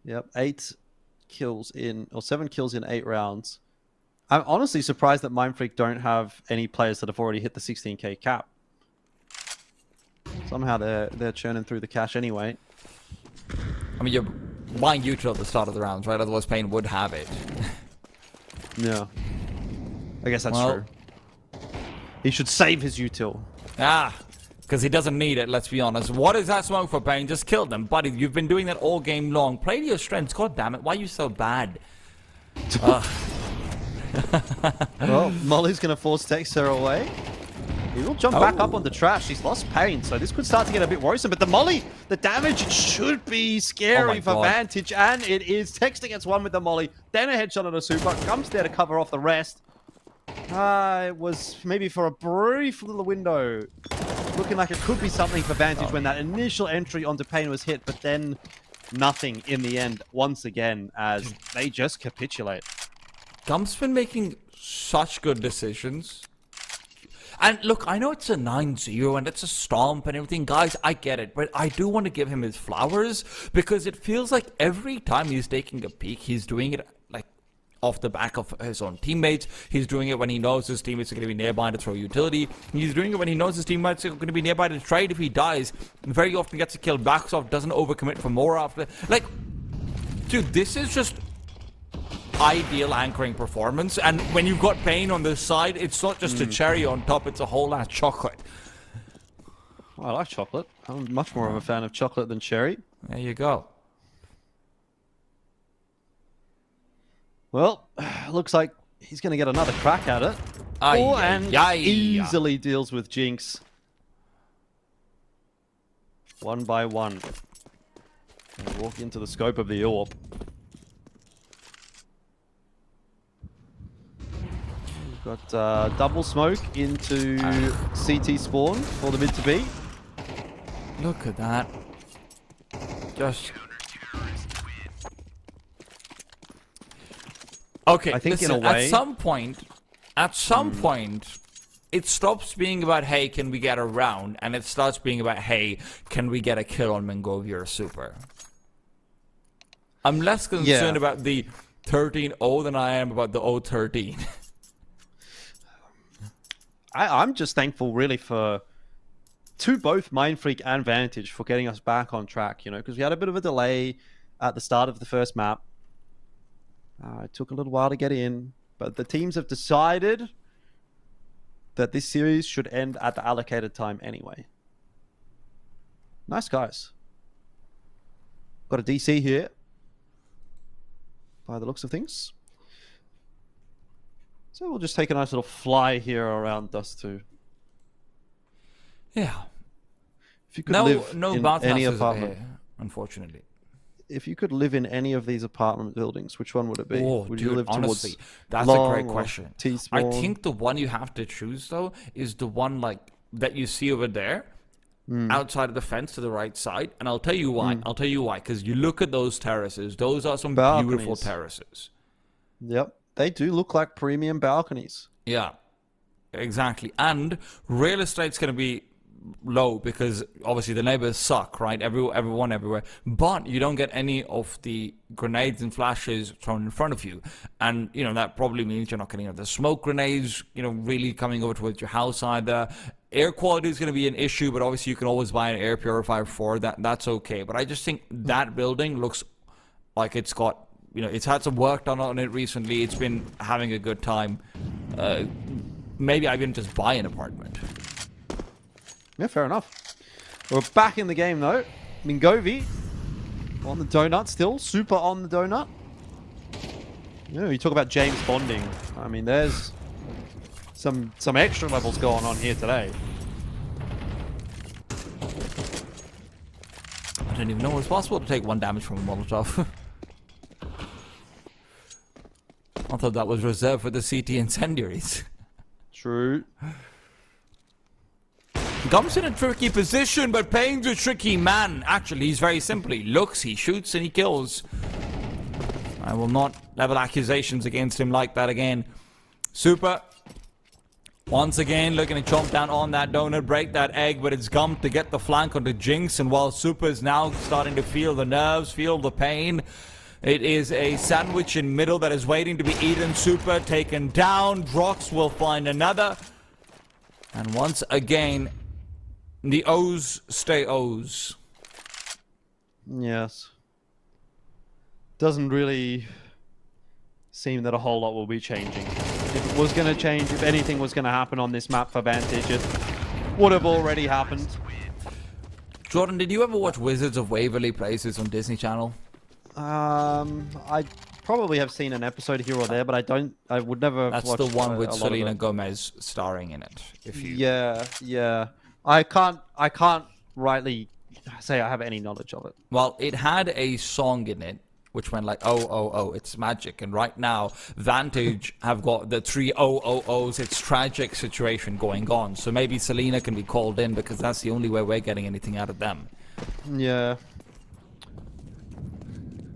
Yep, 7 kills in 8 rounds. I'm honestly surprised that Mindfreak don't have any players that have already hit the 16k cap. Somehow they're churning through the cash anyway. I mean, you're buying util at the start of the rounds, right? Otherwise, Payne would have it. Yeah. I guess that's true. He should save his util. Because he doesn't need it, let's be honest. What is that smoke for, Payne? Just kill them. Buddy, you've been doing that all game long. Play to your strengths. God damn it. Why are you so bad? Well, Molly's going to force Texter away. He will jump back up on the trash. He's lost Payne, so this could start to get a bit worrisome. But the Molly, the damage, it should be scary for Vantage, and it is. Texter gets one with the Molly, then a headshot on a super. Comes there to cover off the rest. It was maybe for a brief little window. Looking like it could be something for Vantage when that initial entry onto Payne was hit, but then nothing in the end once again as they just capitulate. Gump's been making such good decisions. And look, I know it's a 9-0 and it's a stomp and everything. Guys, I get it. But I do want to give him his flowers because it feels like every time he's taking a peek, he's doing it like off the back of his own teammates. He's doing it when he knows his teammates are going to be nearby to throw utility. He's doing it when he knows his teammates are going to be nearby to trade if he dies. Very often gets a kill, backs off, doesn't overcommit for more after. Like, dude, this is just ideal anchoring performance, and when you've got Payne on the side, it's not just a cherry on top, it's a whole ass chocolate. Well, I like chocolate. I'm much more of a fan of chocolate than cherry. There you go. Well, looks like he's going to get another crack at it. And easily deals with Jinx. 1 by 1. And walk into the scope of the AWP. Got double smoke into CT spawn for the mid to B. Look at that. Just... Okay, I think listen, in a way... At some point, it stops being about, hey, can we get a round? And it starts being about, hey, can we get a kill on Mingovi or Super? I'm less concerned about the 13-0 than I am about the 0-13. I'm just thankful, really, to both Mindfreak and Vantage for getting us back on track, because we had a bit of a delay at the start of the first map. It took a little while to get in, but the teams have decided that this series should end at the allocated time anyway. Nice guys. Got a DC here, by the looks of things. So we'll just take a nice little fly here around Dust 2. Yeah. If you could live in any apartment, unfortunately. If you could live in any of these apartment buildings, which one would it be? Would you live honestly, towards that's a great question. I think the one you have to choose though is the one like that you see over there, outside of the fence to the right side, and I'll tell you why. I'll tell you why, because you look at those terraces; those are some beautiful terraces. Yep. They do look like premium balconies. Yeah, exactly. And real estate's going to be low because obviously the neighbors suck, right? Everyone everywhere. But you don't get any of the grenades and flashes thrown in front of you. And, you know, that probably means you're not getting the smoke grenades, you know, really coming over towards your house either. Air quality is going to be an issue, but obviously you can always buy an air purifier for that. That's okay. But I just think that building looks like it's got, you know, it's had some work done on it recently. It's been having a good time. Maybe I didn't just buy an apartment. Yeah, fair enough. We're back in the game, though. Mingovi on the donut still. Super on the donut. You know, you talk about James Bonding. I mean, there's some extra levels going on here today. I didn't even know it was possible to take 1 damage from a Molotov. I thought that was reserved for the CT incendiaries. True. Gump's in a tricky position, but Payne's a tricky man. Actually, he's very simple. He looks, he shoots, and he kills. I will not level accusations against him like that again. Super. Once again, looking to chomp down on that donut, break that egg, but it's Gump to get the flank onto Jinx. And while Super is now starting to feel the nerves, feel the pain, it is a sandwich in middle that is waiting to be eaten. Super taken down. Drox will find another. And once again, the O's stay O's. Yes. Doesn't really seem that a whole lot will be changing. If it was going to change, if anything was going to happen on this map for Vantage, it would have already happened. Jordan, did you ever watch Wizards of Waverly Places on Disney Channel? I probably have seen an episode here or there, but I would never That's watch the one with a lot of Selena it. Gomez starring in it. If you Yeah. I can't rightly say I have any knowledge of it. Well, it had a song in it which went like, oh, oh, oh, it's magic. And right now, Vantage have got the 3 ohs, it's tragic situation going on. So maybe Selena can be called in because that's the only way we're getting anything out of them. Yeah.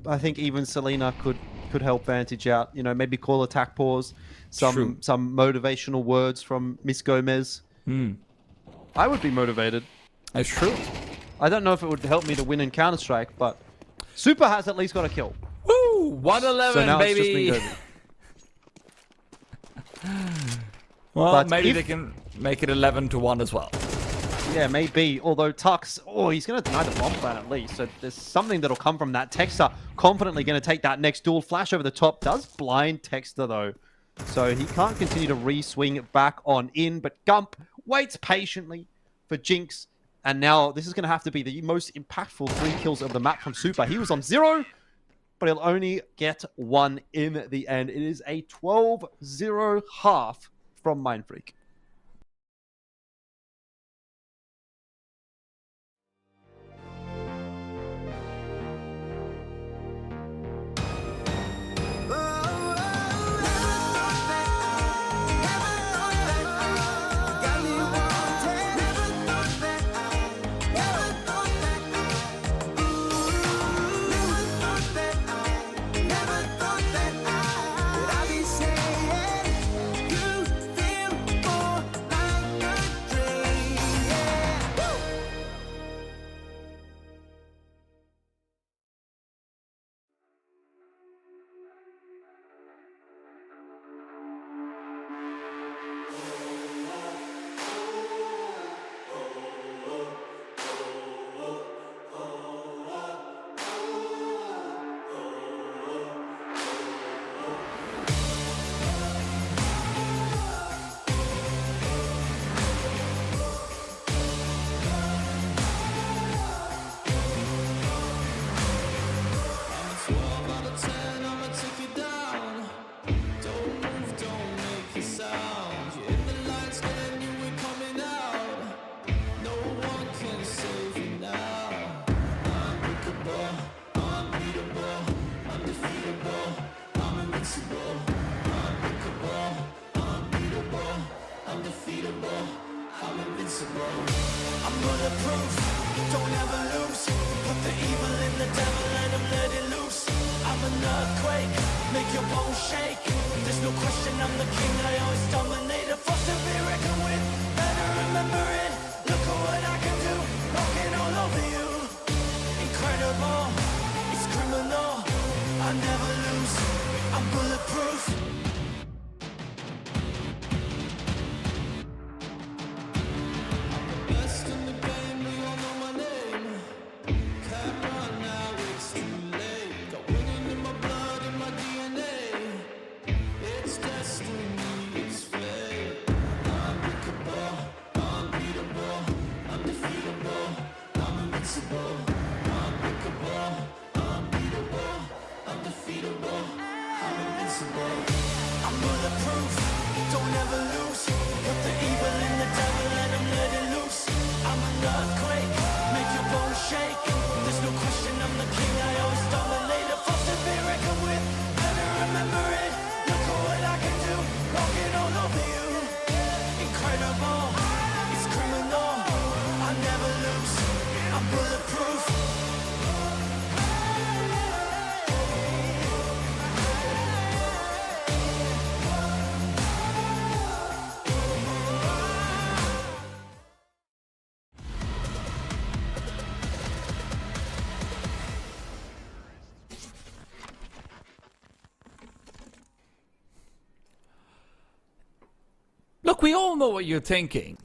I think even Selena could help Vantage out. You know, maybe call attack pause, some motivational words from Miss Gomez. I would be motivated. That's true. I don't know if it would help me to win in Counter-Strike, but Super has at least got a kill. Woo! 111, so now baby! It's just Well, but maybe they can make it 11-1 as well. Yeah, maybe. Although Tux, he's going to deny the bomb plan at least. So there's something that'll come from that. Texter confidently going to take that next duel. Flash over the top. Does blind Texter though. So he can't continue to re-swing back on in. But Gump waits patiently for Jinx. And now this is going to have to be the most impactful 3 kills of the map from Super. He was on 0, but he'll only get 1 in the end. It is a 12-0 half from Mindfreak. Look at what criminal. I never lose, I'm bulletproof. Best in the game, we all know my name. Can't run now, it's too late. Got winning in my blood, in my DNA. It's destiny, it's fate. Unbreakable, unbeatable, undefeatable. I'm invincible. Unbreakable, unbeatable, undefeatable. I'm invincible. I'm bulletproof, don't ever lose. Put the evil in the devil, let him let it loose. I'm an earthquake, make your bones shake. There's no question I'm the king, I always dominate. A force to be reckoned with, better remember it. Look at what I can do, walking all over you. Incredible, it's criminal. I never lose, I'm bulletproof. Look, we all know what you're thinking.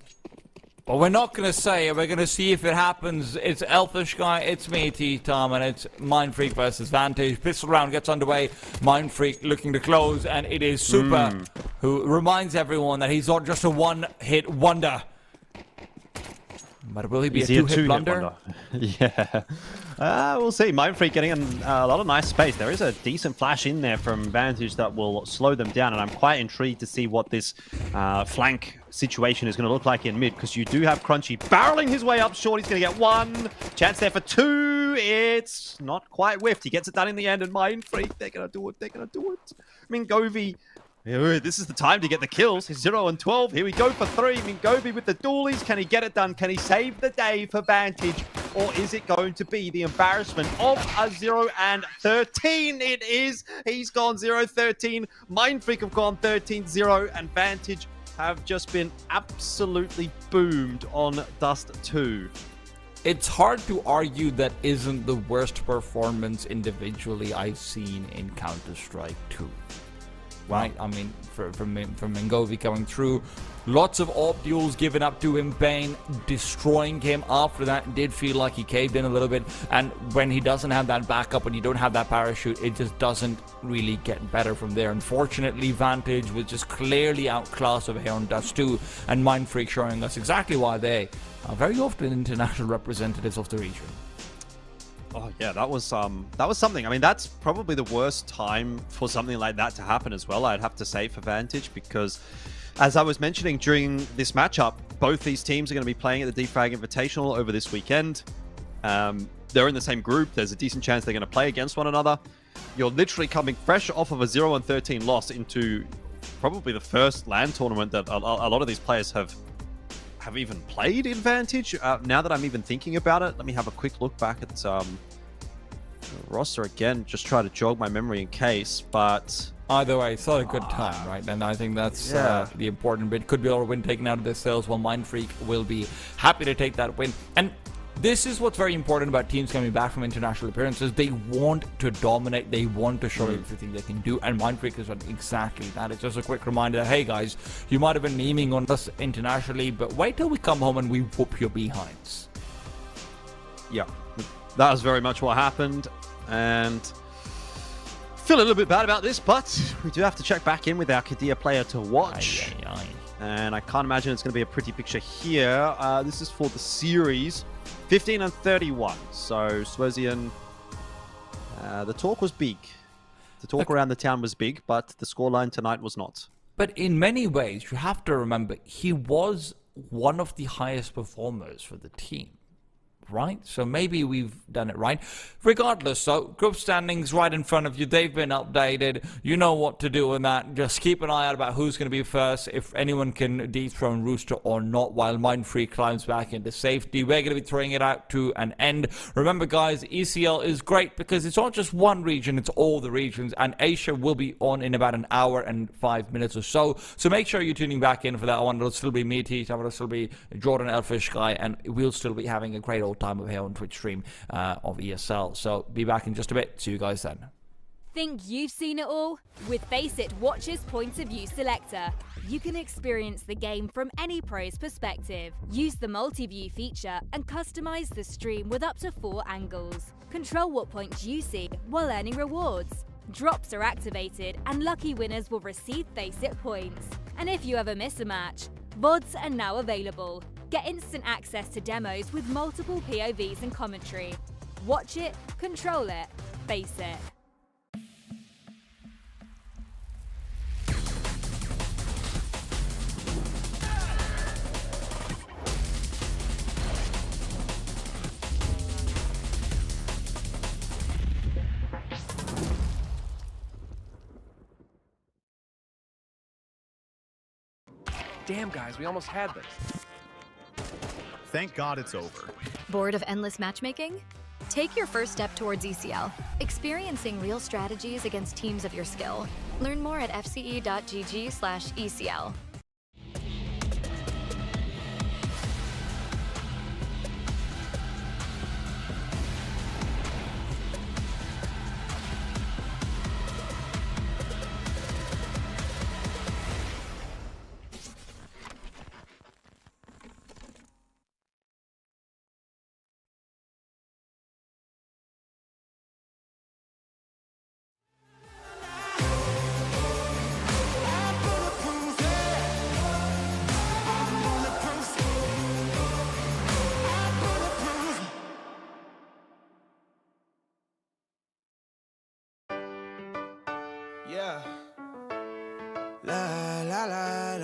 But we're not going to say it. We're going to see if it happens. It's Elfish Guy, it's me, T-Tom, and it's Mindfreak versus Vantage. Pistol round gets underway. Mindfreak looking to close, and it is Super, who reminds everyone that he's not just a one-hit wonder. But will he be a two-hit blunder? Yeah. We'll see. Mindfreak getting a lot of nice space. There is a decent flash in there from Vantage that will slow them down, and I'm quite intrigued to see what this flank situation is going to look like in mid, because you do have Crunchy barreling his way up short. He's going to get one. Chance there for two. It's not quite whiffed. He gets it done in the end, and Mindfreak, they're going to do it. They're going to do it. Mingovi. This is the time to get the kills. He's 0 and 12. Here we go for 3. Mingovi with the dualies. Can he get it done? Can he save the day for Vantage? Or is it going to be the embarrassment of a 0 and 13? It is. He's gone 0-13. Mindfreak have gone 13-0. And Vantage have just been absolutely boomed on Dust 2. It's hard to argue that isn't the worst performance individually I've seen in Counter-Strike 2. Right, I mean, from Mingovi coming through, lots of AWP duels given up to him, Bane destroying him. After that, did feel like he caved in a little bit, and when he doesn't have that backup, when you don't have that parachute, it just doesn't really get better from there. Unfortunately, Vantage was just clearly outclassed over here on Dust 2, and Mindfreak showing us exactly why they are very often international representatives of the region. Oh yeah, that was something. I mean, that's probably the worst time for something like that to happen as well, I'd have to say, for Vantage, because as I was mentioning during this matchup, both these teams are going to be playing at the Defrag Invitational over this weekend. They're in the same group. There's a decent chance they're going to play against one another. You're literally coming fresh off of a 0 and 13 loss into probably the first LAN tournament that a lot of these players have even played in Vantage. Now that I'm even thinking about it, let me have a quick look back at roster again, just try to jog my memory in case, but either way, it's not a good time, right? And I think that's the important bit. Could be a win taken out of the sales, while Mindfreak will be happy to take that win. And this is what's very important about teams coming back from international appearances. They want to dominate. They want to show everything they can do. And Mindfreak is exactly that. It's just a quick reminder that, hey guys, you might have been memeing on us internationally, but wait till we come home and we whoop your behinds. Yeah, that was very much what happened. And feel a little bit bad about this, but we do have to check back in with our Kadir player to watch. And I can't imagine it's going to be a pretty picture here. This is for the series. 15 and 31. So, Swazian, the talk was big. The talk around the town was big, but the scoreline tonight was not. But in many ways, you have to remember, he was one of the highest performers for the team. Right? So maybe we've done it right. Regardless, so group standings right in front of you. They've been updated. You know what to do in that. Just keep an eye out about who's going to be first, if anyone can dethrone Rooster or not, while Mindfreak climbs back into safety. We're going to be throwing it out to an end. Remember, guys, ECL is great because it's not just one region, it's all the regions. And Asia will be on in about an hour and 5 minutes or so. So make sure you're tuning back in for that one. It'll still be me, T. It'll still be Jordan Elfish Guy, and we'll still be having a great old time over here on Twitch stream of ESL. So be back in just a bit. See you guys then. Think you've seen it all? With Faceit Watch's Point of View Selector, you can experience the game from any pro's perspective. Use the multi-view feature and customize the stream with up to 4 angles. Control what points you see while earning rewards. Drops are activated and lucky winners will receive Faceit points. And if you ever miss a match, VODs are now available. Get instant access to demos with multiple POVs and commentary. Watch it, control it, face it. Damn, guys, we almost had this. Thank God it's over. Bored of endless matchmaking? Take your first step towards ECL, experiencing real strategies against teams of your skill. Learn more at fce.gg/ECL. Yeah. La la la.